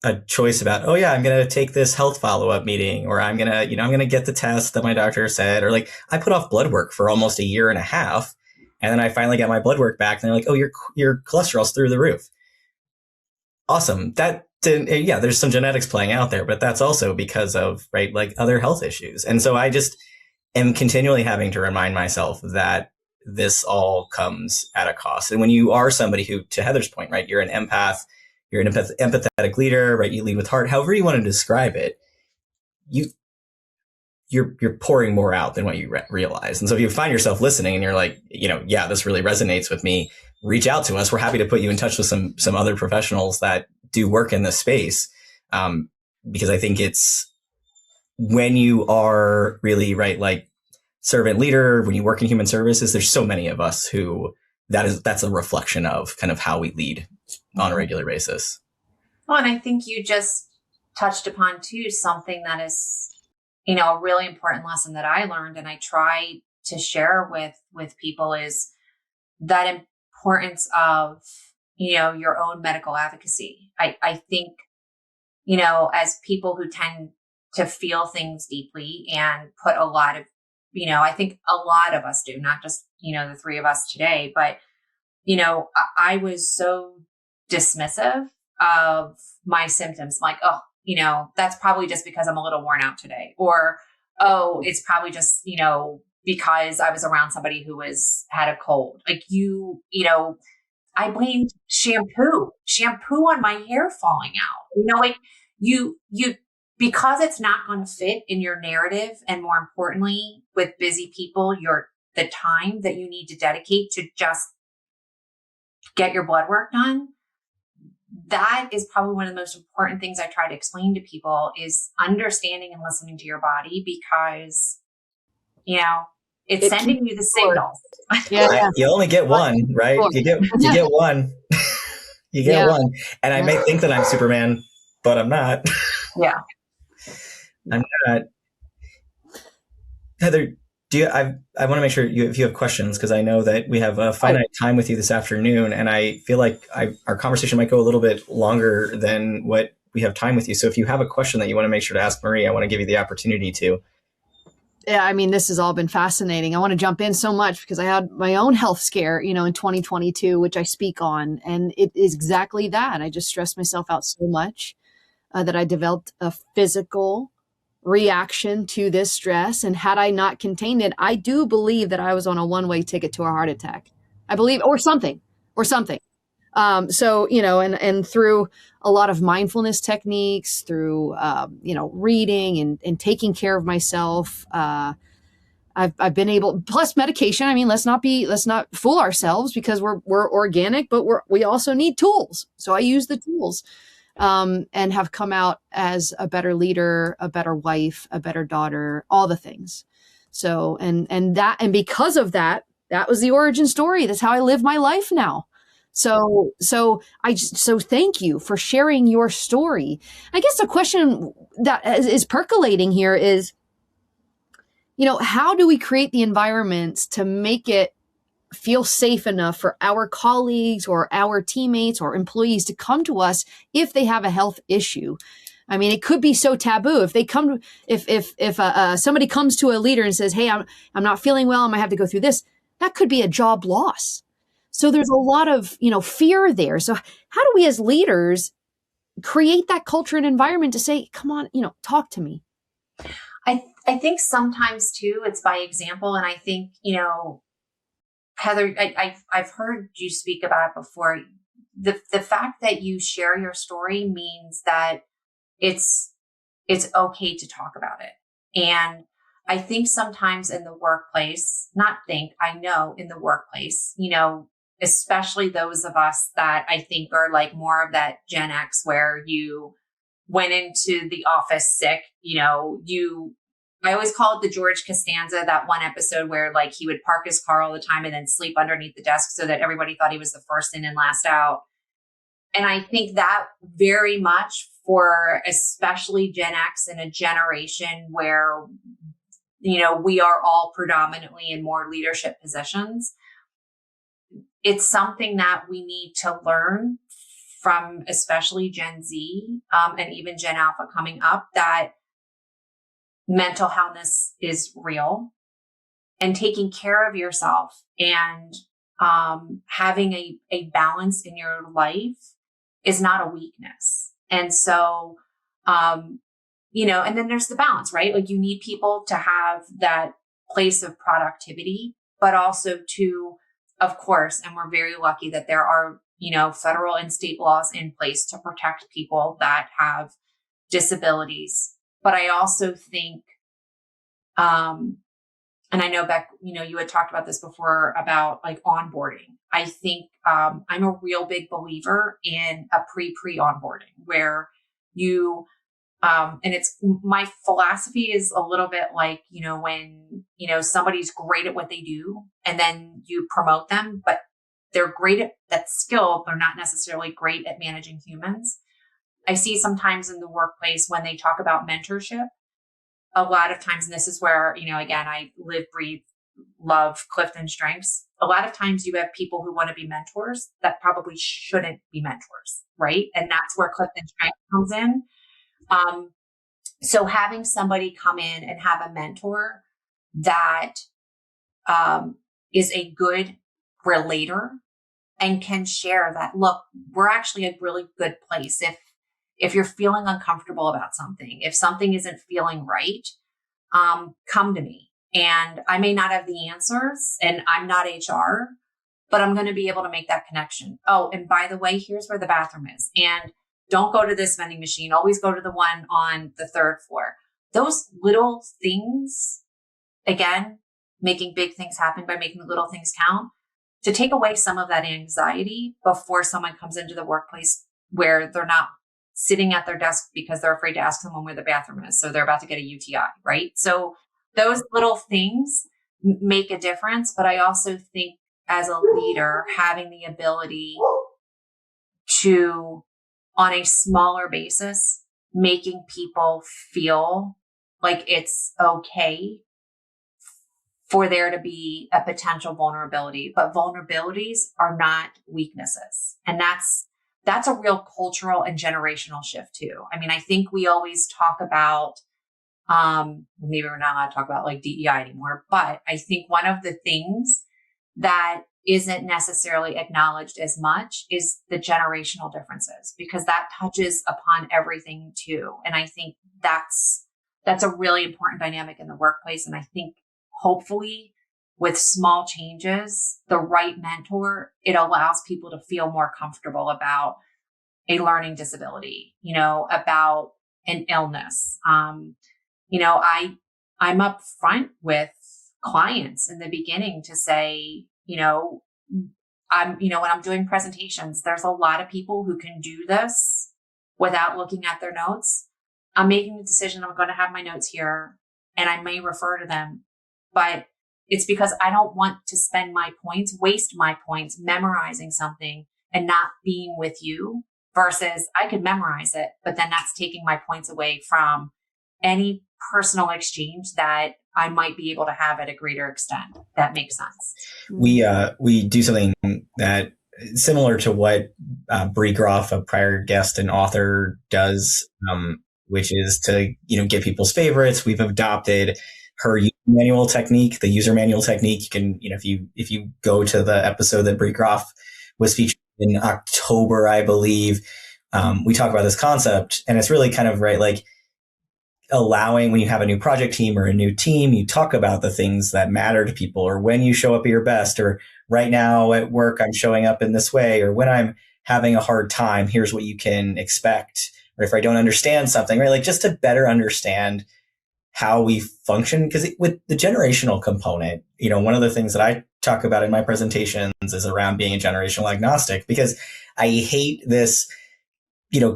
a choice about, oh yeah, I'm going to take this health follow-up meeting, or I'm going to, I'm going to get the test that my doctor said, or like I put off blood work for almost a year and a half. And then I finally got my blood work back and they're like, oh, your cholesterol's through the roof. Awesome. Yeah, there's some genetics playing out there, but that's also because of, right, like other health issues. And so I just am continually having to remind myself that this all comes at a cost. And when you are somebody who, to Heather's point, right, you're an empath, you're an empathetic leader, right? You lead with heart, however you want to describe it, you're pouring more out than what you realize. And so if you find yourself listening and you're like, yeah, this really resonates with me, reach out to us. We're happy to put you in touch with some other professionals that do work in this space. Because I think it's when you are really, right, like servant leader, when you work in human services, there's so many of us who that's a reflection of kind of how we lead on a regular basis. Well, and I think you just touched upon too, something that is, a really important lesson that I learned and I try to share with people is that importance of, your own medical advocacy. I think, as people who tend to feel things deeply and put a lot of, I think a lot of us do, not just, the three of us today, but, I was so dismissive of my symptoms, like, oh, that's probably just because I'm a little worn out today, or, oh, it's probably just, because I was around somebody who had a cold. Like I blamed shampoo on my hair falling out, like you, because it's not going to fit in your narrative. And more importantly, with busy people, the time that you need to dedicate to just get your blood work done. That is probably one of the most important things I try to explain to people is understanding and listening to your body because, it's sending you the signals. Yeah. You only get one, right? You get one. You get one. And I may think that I'm Superman, but I'm not. Yeah. I'm not. Heather, I want to make sure if you have questions, because I know that we have a finite time with you this afternoon, and I feel like our conversation might go a little bit longer than what we have time with you. So if you have a question that you want to make sure to ask Marie, I want to give you the opportunity to. Yeah, I mean, this has all been fascinating. I want to jump in so much because I had my own health scare, in 2022, which I speak on. And it is exactly that. I just stressed myself out so much that I developed a physical reaction to this stress. And had I not contained it, I do believe that I was on a one-way ticket to a heart attack. I believe, or something. So, and through a lot of mindfulness techniques, through, reading and taking care of myself, I've been able, plus medication. I mean, let's not fool ourselves because we're organic, but we also need tools. So I use the tools, and have come out as a better leader, a better wife, a better daughter, all the things. So, and because of that was the origin story. That's how I live my life now. So thank you for sharing your story. I guess the question that is percolating here is, how do we create the environments to make it feel safe enough for our colleagues or our teammates or employees to come to us if they have a health issue? I mean, it could be so taboo if they come, if somebody comes to a leader and says, "Hey, I'm not feeling well. I might have to go through this." That could be a job loss. So there's a lot of, fear there. So how do we as leaders create that culture and environment to say, come on, talk to me? I think sometimes too, it's by example. And I think, Heather, I've heard you speak about it before. The fact that you share your story means that it's okay to talk about it. And I think sometimes in the workplace, I know in the workplace, especially those of us that I think are like more of that Gen X where you went into the office sick, I always call it the George Costanza, that one episode where like he would park his car all the time and then sleep underneath the desk so that everybody thought he was the first in and last out. And I think that very much for especially Gen X in a generation where, we are all predominantly in more leadership positions. It's something that we need to learn from especially Gen Z and even Gen Alpha coming up, that mental health is real, and taking care of yourself and having a balance in your life is not a weakness. And so, and then there's the balance, right? Like you need people to have that place of productivity, but also to, of course, and we're very lucky that there are, federal and state laws in place to protect people that have disabilities. But I also think, and I know, Beck, you had talked about this before about like onboarding. I think I'm a real big believer in a pre-onboarding where you, and it's my philosophy is a little bit like, when, somebody's great at what they do and then you promote them, but they're great at that skill, but they're not necessarily great at managing humans. I see sometimes in the workplace when they talk about mentorship, a lot of times, and this is where, again, I live, breathe, love Clifton strengths. A lot of times you have people who want to be mentors that probably shouldn't be mentors, right? And that's where Clifton strengths comes in. So having somebody come in and have a mentor that is a good relator and can share that, look, we're actually a really good place. If you're feeling uncomfortable about something, if something isn't feeling right, come to me. And I may not have the answers and I'm not HR, but I'm going to be able to make that connection. Oh, and by the way, here's where the bathroom is. And don't go to this vending machine. Always go to the one on the third floor. Those little things, again, making big things happen by making the little things count, to take away some of that anxiety before someone comes into the workplace where they're not sitting at their desk because they're afraid to ask someone where the bathroom is. So they're about to get a UTI, right? So those little things make a difference. But I also think as a leader, having the ability to, on a smaller basis, making people feel like it's okay for there to be a potential vulnerability, but vulnerabilities are not weaknesses. And that's a real cultural and generational shift too. I mean, I think we always talk about, maybe we're not allowed to talk about like DEI anymore, but I think one of the things that isn't necessarily acknowledged as much is the generational differences, because that touches upon everything too. And I think that's a really important dynamic in the workplace. And I think hopefully with small changes, the right mentor, it allows people to feel more comfortable about a learning disability, about an illness. I'm upfront with clients in the beginning to say, when I'm doing presentations, there's a lot of people who can do this without looking at their notes. I'm making the decision I'm going to have my notes here and I may refer to them, but it's because I don't want to waste my points memorizing something and not being with you, versus I could memorize it, but then that's taking my points away from any personal exchange that I might be able to have at a greater extent. That makes sense. We do something that similar to what Bree Groff, a prior guest and author, does. which is to, get people's favorites. We've adopted her user manual technique, the user manual technique. You can, if you go to the episode that Brie Groff was featured in October, I believe, we talk about this concept, and it's really kind of right, like allowing when you have a new project team or a new team, you talk about the things that matter to people, or when you show up at your best, or right now at work, I'm showing up in this way, or when I'm having a hard time, here's what you can expect. Or if I don't understand something, right? Like just to better understand how we function. Because with the generational component, one of the things that I talk about in my presentations is around being a generational agnostic, because I hate this,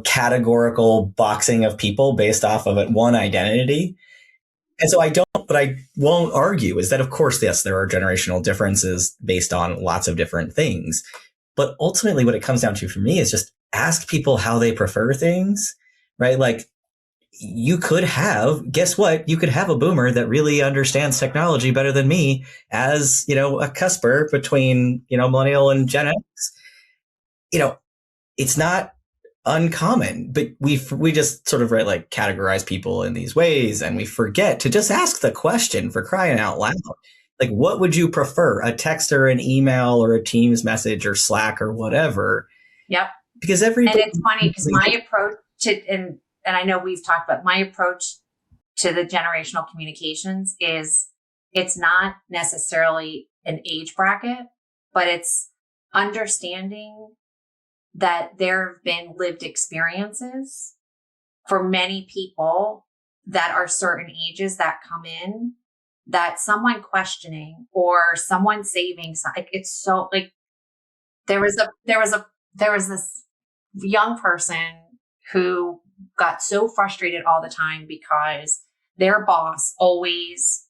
categorical boxing of people based off of one identity. And so I won't argue is that, of course, yes, there are generational differences based on lots of different things. But ultimately, what it comes down to for me is just ask people how they prefer things, right? Like guess what? You could have a boomer that really understands technology better than me as, a cusper between, millennial and Gen X. It's not uncommon, but we just sort of like categorize people in these ways, and we forget to just ask the question, for crying out loud. Like, what would you prefer, a text or an email or a Teams message or Slack or whatever? Yep. Because and it's funny because my approach to, and I know we've talked about my approach to the generational communications is it's not necessarily an age bracket, but it's understanding that there have been lived experiences for many people that are certain ages that come in, that someone questioning or someone saving, like it's so like there was this young person who got so frustrated all the time because their boss always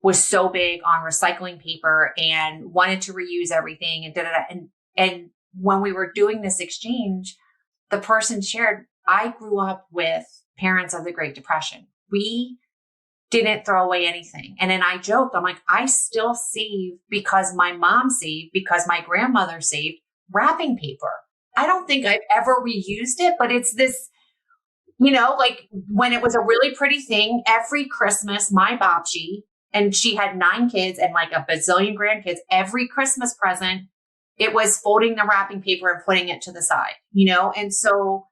was so big on recycling paper and wanted to reuse everything and and when we were doing this exchange, the person shared, I grew up with parents of the Great Depression. We didn't throw away anything. And then I joked, I'm like, I still save because my mom saved, because my grandmother saved wrapping paper. I don't think I've ever reused it, but it's this, like when it was a really pretty thing, every Christmas, my babji, and she had 9 kids and like a bazillion grandkids, every Christmas present, it was folding the wrapping paper and putting it to the side, And so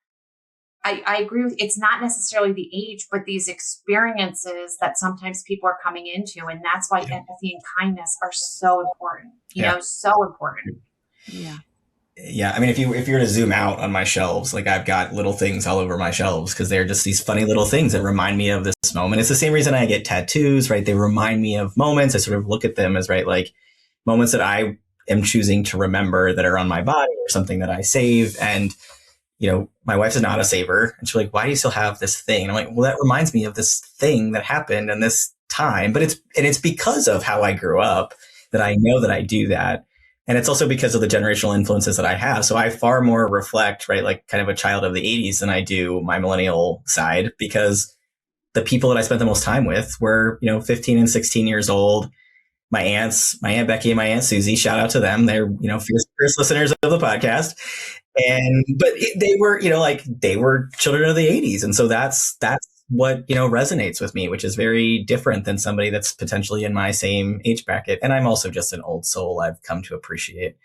I agree with, it's not necessarily the age, but these experiences that sometimes people are coming into. And that's why empathy and kindness are so important, so important. Yeah. Yeah. I mean, if you were to zoom out on my shelves, like I've got little things all over my shelves because they're just these funny little things that remind me of this moment. It's the same reason I get tattoos, right? They remind me of moments. I sort of look at them as, right, like moments that I am choosing to remember that are on my body or something that I save. And, my wife's not a saver. And she's like, why do you still have this thing? And I'm like, well, that reminds me of this thing that happened in this time. But it's because of how I grew up that I know that I do that. And it's also because of the generational influences that I have. So I far more reflect, right, like kind of a child of the 80s than I do my millennial side, because the people that I spent the most time with were, 15 and 16 years old. My Aunt Becky and my Aunt Susie, shout out to them. They're, fierce listeners of the podcast. But they were, they were children of the 80s. And so that's what, resonates with me, which is very different than somebody that's potentially in my same age bracket. And I'm also just an old soul, I've come to appreciate.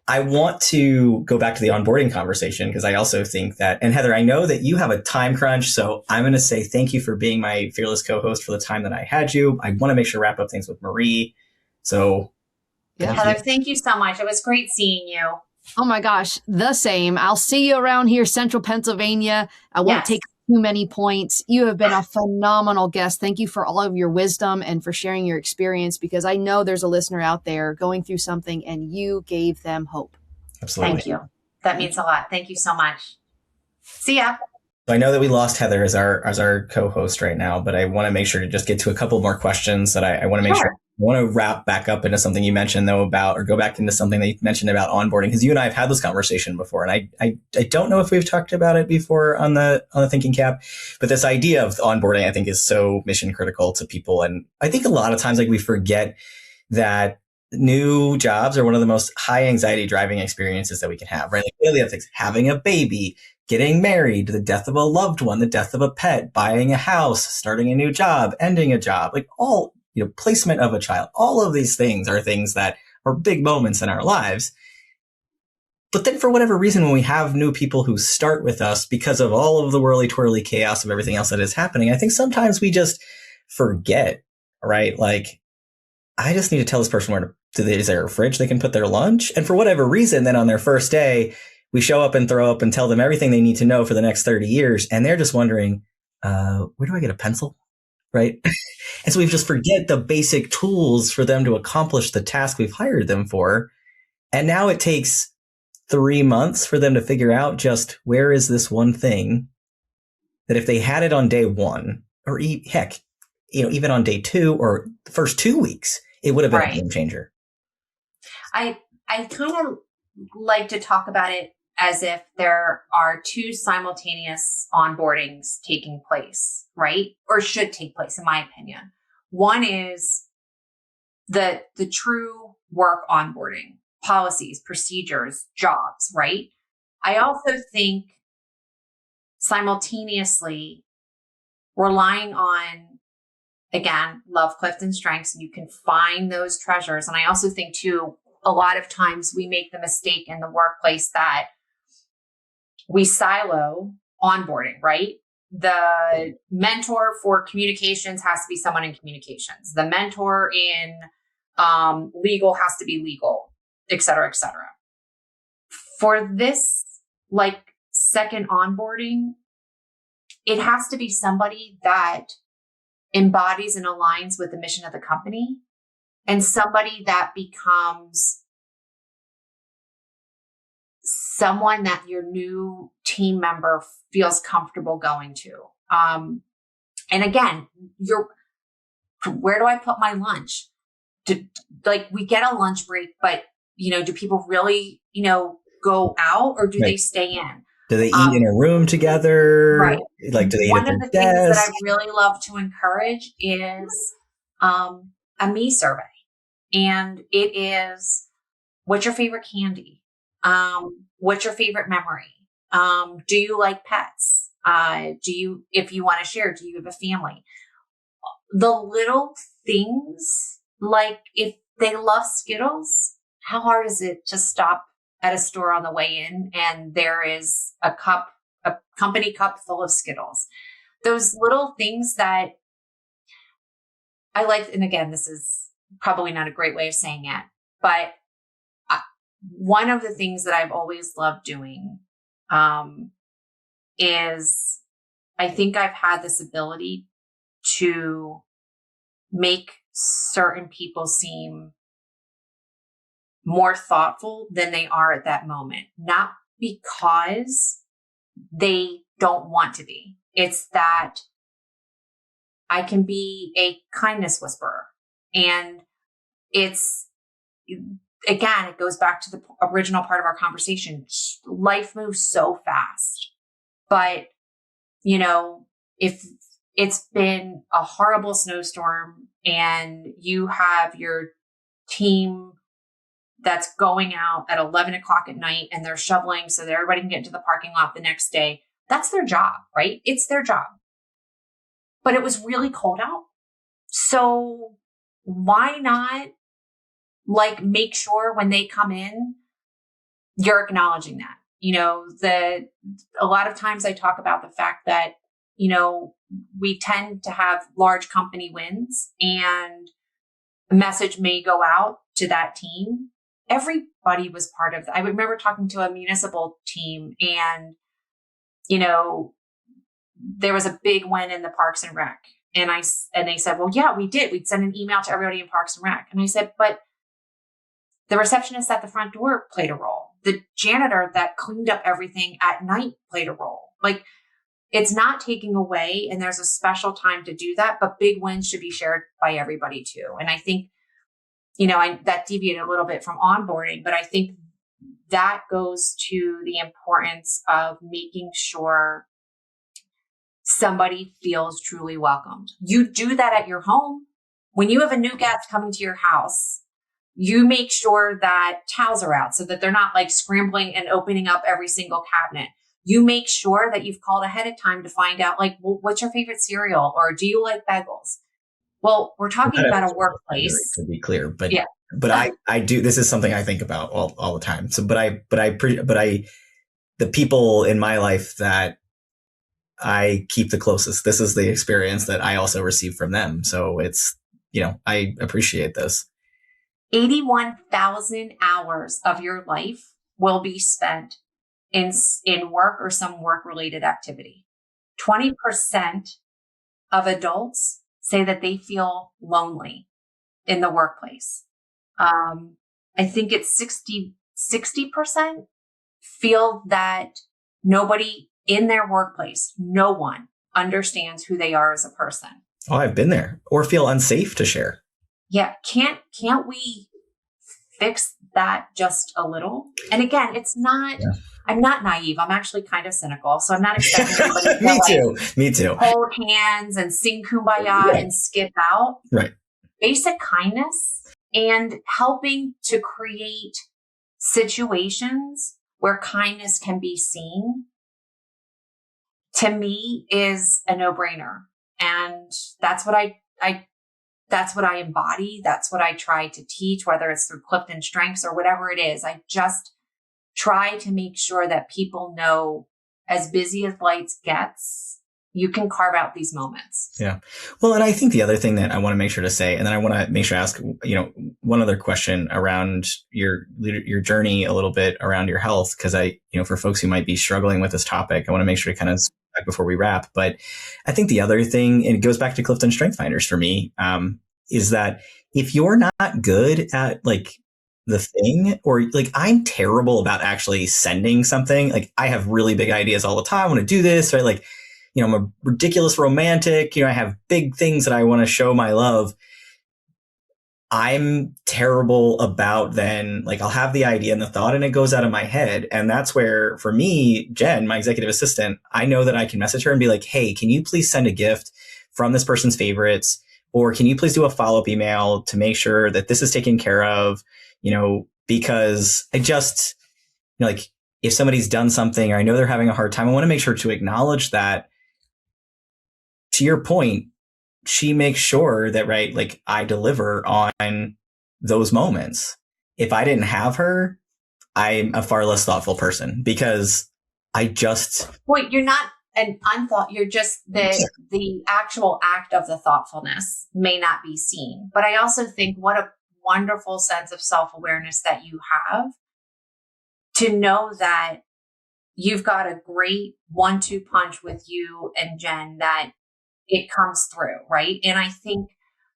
I want to go back to the onboarding conversation because I also think that, and Heather, I know that you have a time crunch, so I'm going to say thank you for being my fearless co-host for the time that I had you. I want to make sure to wrap up things with Marie. So Heather, thank you so much. It was great seeing you. Oh my gosh, the same. I'll see you around here, Central Pennsylvania. I won't take too many points. You have been a phenomenal guest. Thank you for all of your wisdom and for sharing your experience, because I know there's a listener out there going through something and you gave them hope. Absolutely. Thank you. That means a lot. Thank you so much. See ya. So I know that we lost Heather as our co-host right now, but I want to make sure to just get to a couple more questions that I want to make sure. I want to wrap back up into something you mentioned though about, or go back into something that you mentioned about onboarding, because you and I have had this conversation before, and I don't know if we've talked about it before on the Thinking CAAP, but this idea of onboarding I think is so mission critical to people, and I think a lot of times like we forget that new jobs are one of the most high anxiety driving experiences that we can have, right? Like really, that's like having a baby, getting married, the death of a loved one, the death of a pet, buying a house, starting a new job, ending a job, like all, placement of a child. All of these things are things that are big moments in our lives. But then for whatever reason, when we have new people who start with us because of all of the whirly twirly chaos of everything else that is happening, I think sometimes we just forget, right? Like, I just need to tell this person is there a fridge they can put their lunch? And for whatever reason, then on their first day, we show up and throw up and tell them everything they need to know for the next 30 years. And they're just wondering, where do I get a pencil? Right. And so we just forget the basic tools for them to accomplish the task we've hired them for. And now it takes 3 months for them to figure out just where is this one thing that if they had it on day one, or heck, even on day 2 or the first 2 weeks, it would have been a game changer. I kind of like to talk about it as if there are 2 simultaneous onboardings taking place, right? Or should take place, in my opinion. One is the true work onboarding, policies, procedures, jobs, right? I also think simultaneously relying on, again, love, Clifton and strengths, and you can find those treasures. And I also think too, a lot of times we make the mistake in the workplace that we silo onboarding, right? The mentor for communications has to be someone in communications. The mentor in legal has to be legal, et cetera, et cetera. For this, like, second onboarding, it has to be somebody that embodies and aligns with the mission of the company, and somebody that becomes someone that your new team member feels comfortable going to. And again, where do I put my lunch? We get a lunch break, but do people really, go out, or do they stay in? Do they eat in a room together? Right. Like, do they eat One at of their the things that desk? I really love to encourage is a me survey. And it is, what's your favorite candy? What's your favorite memory? Do you like pets? If you want to share, do you have a family? The little things, like if they love Skittles, how hard is it to stop at a store on the way in and there is a company cup full of Skittles? Those little things that I like. And again, this is probably not a great way of saying it, but one of the things that I've always loved doing is I think I've had this ability to make certain people seem more thoughtful than they are at that moment. Not because they don't want to be. It's that I can be a kindness whisperer. And it's, again, it goes back to the original part of our conversation. Life moves so fast. But, if it's been a horrible snowstorm and you have your team that's going out at 11 o'clock at night and they're shoveling so that everybody can get into the parking lot the next day, that's their job, right? It's their job. But it was really cold out. So why not make sure when they come in, you're acknowledging that. A lot of times I talk about the fact that, we tend to have large company wins and a message may go out to that team. Everybody was part of that. I remember talking to a municipal team and, there was a big win in the Parks and Rec. And they said, well, yeah, we did. We'd send an email to everybody in Parks and Rec. And I said, but the receptionist at the front door played a role. The janitor that cleaned up everything at night played a role. It's not taking away, and there's a special time to do that, but big wins should be shared by everybody too. And I think, that deviated a little bit from onboarding, but I think that goes to the importance of making sure somebody feels truly welcomed. You do that at your home. When you have a new guest coming to your house, you make sure that towels are out so that they're not scrambling and opening up every single cabinet. you make sure that you've called ahead of time to find out, like, well, what's your favorite cereal? Or do you like bagels? Well, we're talking about a workplace. To be clear, but yeah. But I do, this is something I think about all the time. So, the people in my life that I keep the closest, this is the experience that I also receive from them. So it's, I appreciate this. 81,000 hours of your life will be spent in work or some work-related activity. 20% of adults say that they feel lonely in the workplace. I think it's 60% feel that nobody in their workplace, no one understands who they are as a person. Oh, I've been there. Or feel unsafe to share. Yeah. Can't we fix that just a little? And again, it's not, I'm not naive. I'm actually kind of cynical. So I'm not expecting everybody to Me too. hold hands and sing Kumbaya and skip out. Right. Basic kindness and helping to create situations where kindness can be seen, to me, is a no-brainer. And that's what that's what I embody. That's what I try to teach, whether it's through Clifton Strengths or whatever it is. I just try to make sure that people know, as busy as lights gets, you can carve out these moments. Yeah. Well, and I think the other thing that I want to make sure to say, and then I want to make sure to ask, one other question around your journey a little bit around your health. Cause for folks who might be struggling with this topic, I want to make sure to kind of back before we wrap. But I think the other thing, and it goes back to Clifton Strength Finders for me, is that if you're not good at the thing, or I'm terrible about actually sending something, I have really big ideas all the time. I want to do this, right? I'm a ridiculous romantic, I have big things that I want to show my love. I'm terrible about then, I'll have the idea and the thought and it goes out of my head. And that's where, for me, Jen, my executive assistant, I know that I can message her and be like, hey, can you please send a gift from this person's favorites? Or can you please do a follow-up email to make sure that this is taken care of? Because I just, if somebody's done something or I know they're having a hard time, I want to make sure to acknowledge that. To your point, she makes sure that, I deliver on those moments. If I didn't have her, I'm a far less thoughtful person because I just... Well, you're not an unthought. You're just the actual act of the thoughtfulness may not be seen. But I also think what a wonderful sense of self-awareness that you have to know that you've got a great 1-2 punch with you and Jen, that it comes through, right? And I think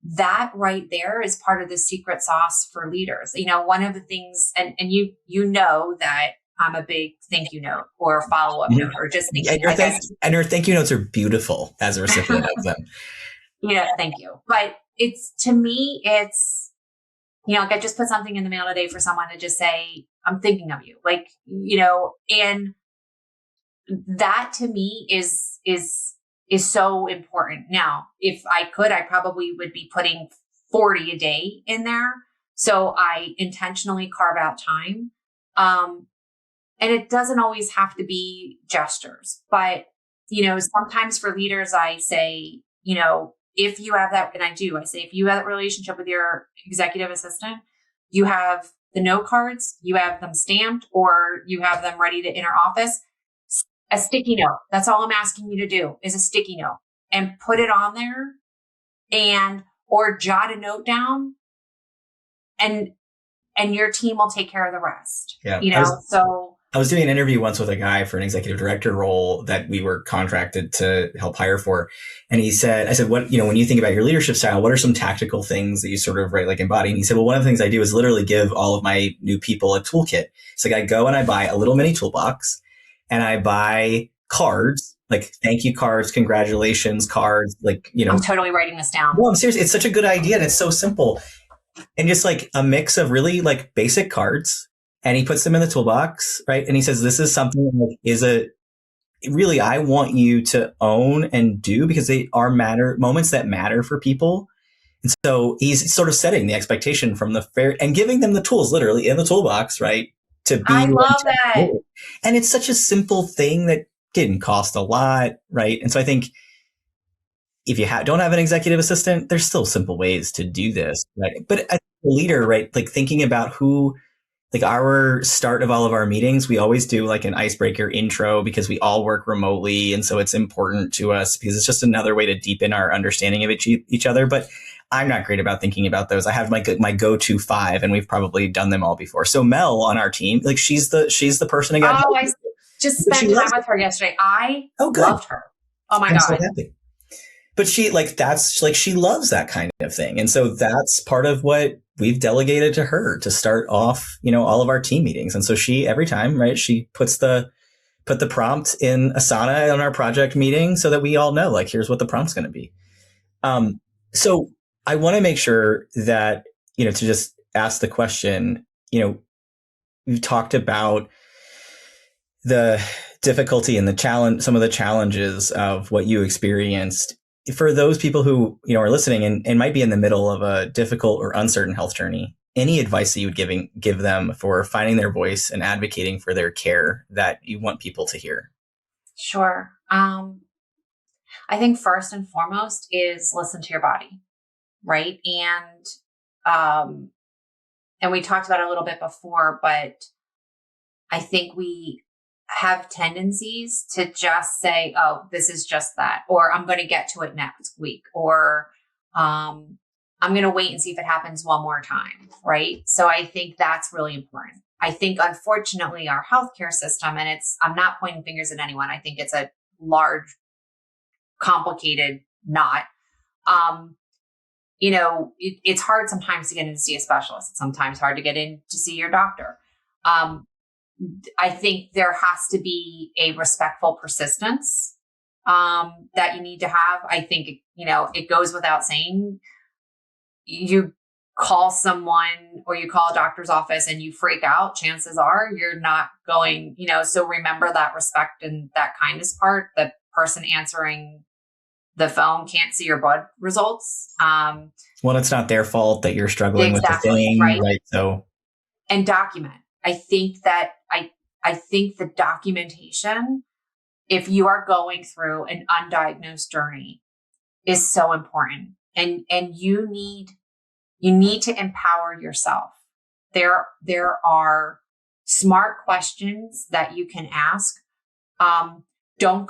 that right there is part of the secret sauce for leaders. One of the things, and you know that I'm a big thank you note or follow-up note or just thank you. And your thank you notes are beautiful as a recipient of them. Thank you. But to me, I just put something in the mail today for someone to just say, I'm thinking of you. And that to me is so important. Now, if I could, I probably would be putting 40 a day in there. So I intentionally carve out time. And it doesn't always have to be gestures, but, sometimes for leaders, I say, if you have that, and I say, if you have that relationship with your executive assistant, you have the note cards, you have them stamped, or you have them ready to enter office. A sticky note. That's all I'm asking you to do is a sticky note and put it on there or jot a note down and your team will take care of the rest. Yeah. I was doing an interview once with a guy for an executive director role that we were contracted to help hire for. And I said, what, when you think about your leadership style, what are some tactical things that you sort of embody? And he said, well, one of the things I do is literally give all of my new people a toolkit. It's I go and I buy a little mini toolbox. And I buy cards, thank you cards, congratulations cards, I'm totally writing this down. Well, I'm serious. It's such a good idea. And it's so simple. And just a mix of really basic cards. And he puts them in the toolbox, right? And he says, this is something really, I want you to own and do because they are moments that matter for people. And so he's sort of setting the expectation from the fair and giving them the tools literally in the toolbox, right? to be I one love step that. forward. And it's such a simple thing that didn't cost a lot, right? And so I think if you don't have an executive assistant, there's still simple ways to do this, right? But as a leader, right, like thinking about who, like our start of all of our meetings, we always do like an icebreaker intro because we all work remotely. And so it's important to us because it's just another way to deepen our understanding of each other. But I'm not great about thinking about those. I have my go-to 5, and we've probably done them all before. So Mel on our team, like she's the person who got, Oh, I just but she spent time loves it. with her yesterday. I Oh, good. loved her. Oh my I'm so God. happy. But she that's like, she loves that kind of thing. And so that's part of what we've delegated to her to start off, all of our team meetings. And so she, every time, right, she put the prompt in Asana on our project meeting so that we all know, like, here's what the prompt's going to be. So I want to make sure that, to just ask the question, we've talked about the difficulty and the challenge, some of the challenges of what you experienced. For those people who, are listening and might be in the middle of a difficult or uncertain health journey, any advice that you would give them for finding their voice and advocating for their care that you want people to hear? Sure. I think first and foremost is listen to your body, right? And we talked about it a little bit before, but I think we have tendencies to just say, oh, this is just that, or I'm going to get to it next week, or I'm going to wait and see if it happens one more time, right? So I think that's really important. I think, unfortunately, our healthcare system, and I'm not pointing fingers at anyone. I think it's a large, complicated knot. It's hard sometimes to get in to see a specialist. It's sometimes hard to get in to see your doctor. I think there has to be a respectful persistence that you need to have. I think, it goes without saying, you call someone or you call a doctor's office and you freak out, chances are you're not going, so remember that respect and that kindness part. The person answering the phone can't see your blood results. Well, it's not their fault that you're struggling with the thing, right? So, and document. I think that I think the documentation, if you are going through an undiagnosed journey, is so important. And you need to empower yourself. There are smart questions that you can ask. Do not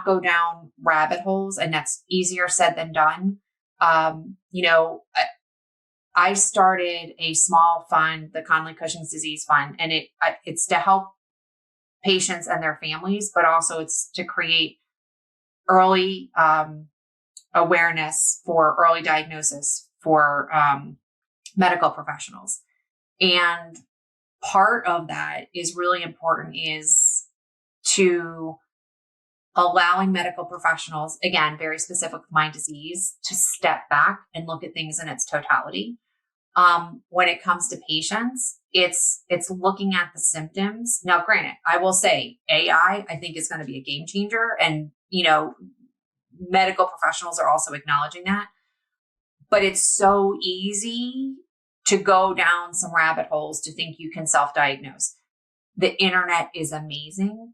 go down rabbit holes, and that's easier said than done. I started a small fund, the Connelly-Cushing's Disease Fund, and it's to help patients and their families, but also it's to create early awareness for early diagnosis for medical professionals. And part of that is really important, is to allowing medical professionals, again, very specific with my disease, to step back and look at things in its totality. When it comes to patients, it's looking at the symptoms. Now, granted, I will say AI, I think, is going to be a game changer. And, medical professionals are also acknowledging that. But it's so easy to go down some rabbit holes to think you can self-diagnose. The internet is amazing.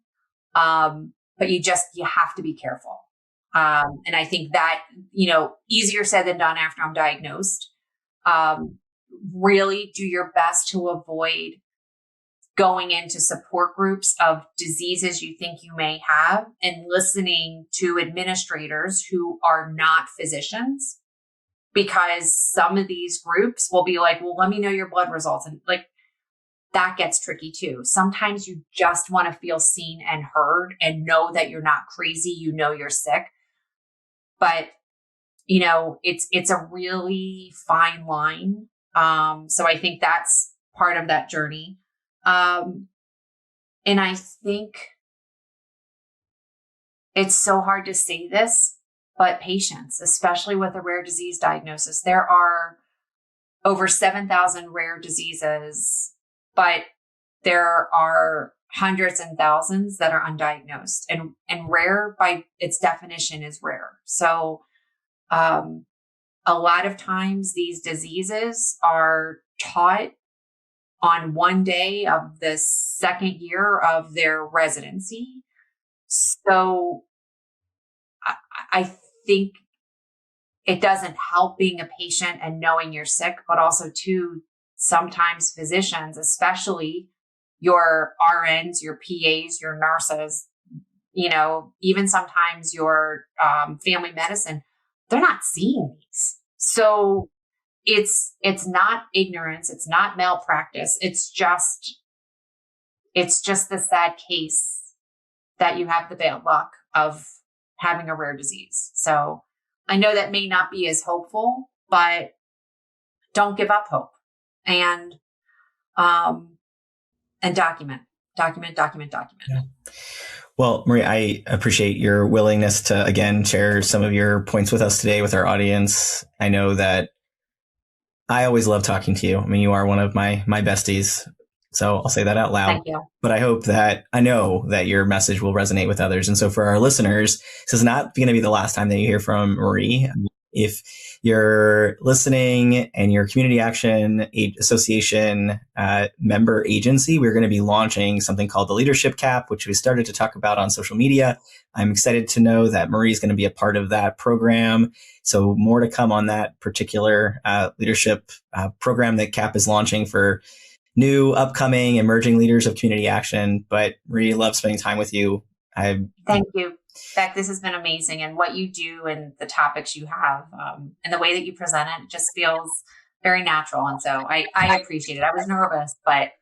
But you have to be careful. And I think that, easier said than done after I'm diagnosed. Really do your best to avoid going into support groups of diseases you think you may have and listening to administrators who are not physicians, because some of these groups will be like, well, let me know your blood results. And like, that gets tricky too. Sometimes you just want to feel seen and heard and know that you're not crazy, you're sick. But, it's a really fine line. So I think that's part of that journey. And I think it's so hard to say this, but patients, especially with a rare disease diagnosis, there are over 7,000 rare diseases, but there are hundreds and thousands that are undiagnosed, and rare by its definition is rare. So, a lot of times these diseases are taught on one day of the second year of their residency. So I think it doesn't help being a patient and knowing you're sick, but also too, sometimes physicians, especially your RNs, your PAs, your nurses, even sometimes your family medicine, they're not seeing these. So it's not ignorance. It's not malpractice. It's just the sad case that you have the bad luck of having a rare disease. So I know that may not be as hopeful, but don't give up hope, and document. Yeah. Well, Marie, I appreciate your willingness to, again, share some of your points with us today with our audience. I know that I always love talking to you. I mean, you are one of my besties. So I'll say that out loud. Thank you. But I know that your message will resonate with others. And so for our listeners, this is not going to be the last time that you hear from Marie. If you're listening and your Community Action Association member agency, we're going to be launching something called the Leadership CAAP, which we started to talk about on social media. I'm excited to know that Marie is going to be a part of that program. So more to come on that particular leadership program that CAAP is launching for new, upcoming, emerging leaders of community action. But Marie, love spending time with you. Thank you, Beck. This has been amazing. And what you do and the topics you have and the way that you present it just feels very natural. And so I appreciate it. I was nervous, but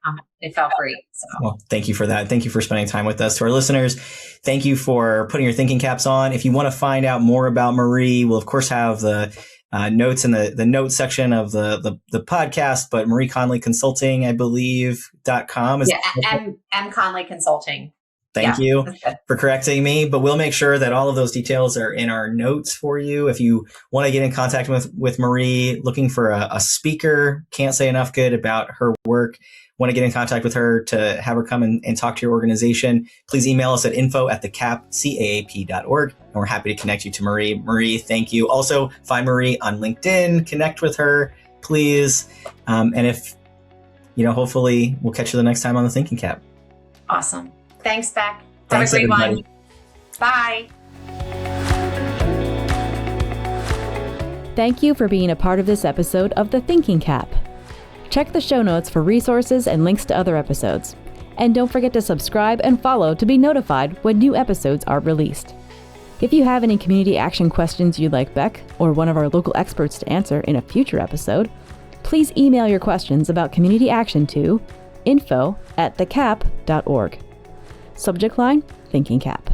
it felt great. So. Well, thank you for that. Thank you for spending time with us. To our listeners, thank you for putting your thinking caps on. If you want to find out more about Marie, we'll of course have the notes in the notes section of the podcast, but Marie Connelly Consulting, I believe, .com is M Connelly Consulting. Thank you for correcting me, but we'll make sure that all of those details are in our notes for you. If you want to get in contact with Marie, looking for a speaker, can't say enough good about her work, want to get in contact with her to have her come and talk to your organization, please email us at info@thecaap.org, and we're happy to connect you to Marie. Marie, thank you. Also, find Marie on LinkedIn, connect with her, please. And if, hopefully we'll catch you the next time on the Thinking CAAP. Awesome. Thanks, Beck. Thanks, have a great everybody. one. Bye. Thank you for being a part of this episode of the Thinking CAAP. Check the show notes for resources and links to other episodes. And don't forget to subscribe and follow to be notified when new episodes are released. If you have any community action questions you'd like Beck or one of our local experts to answer in a future episode, please email your questions about community action to info@thecaap.org. Subject line, Thinking CAAP.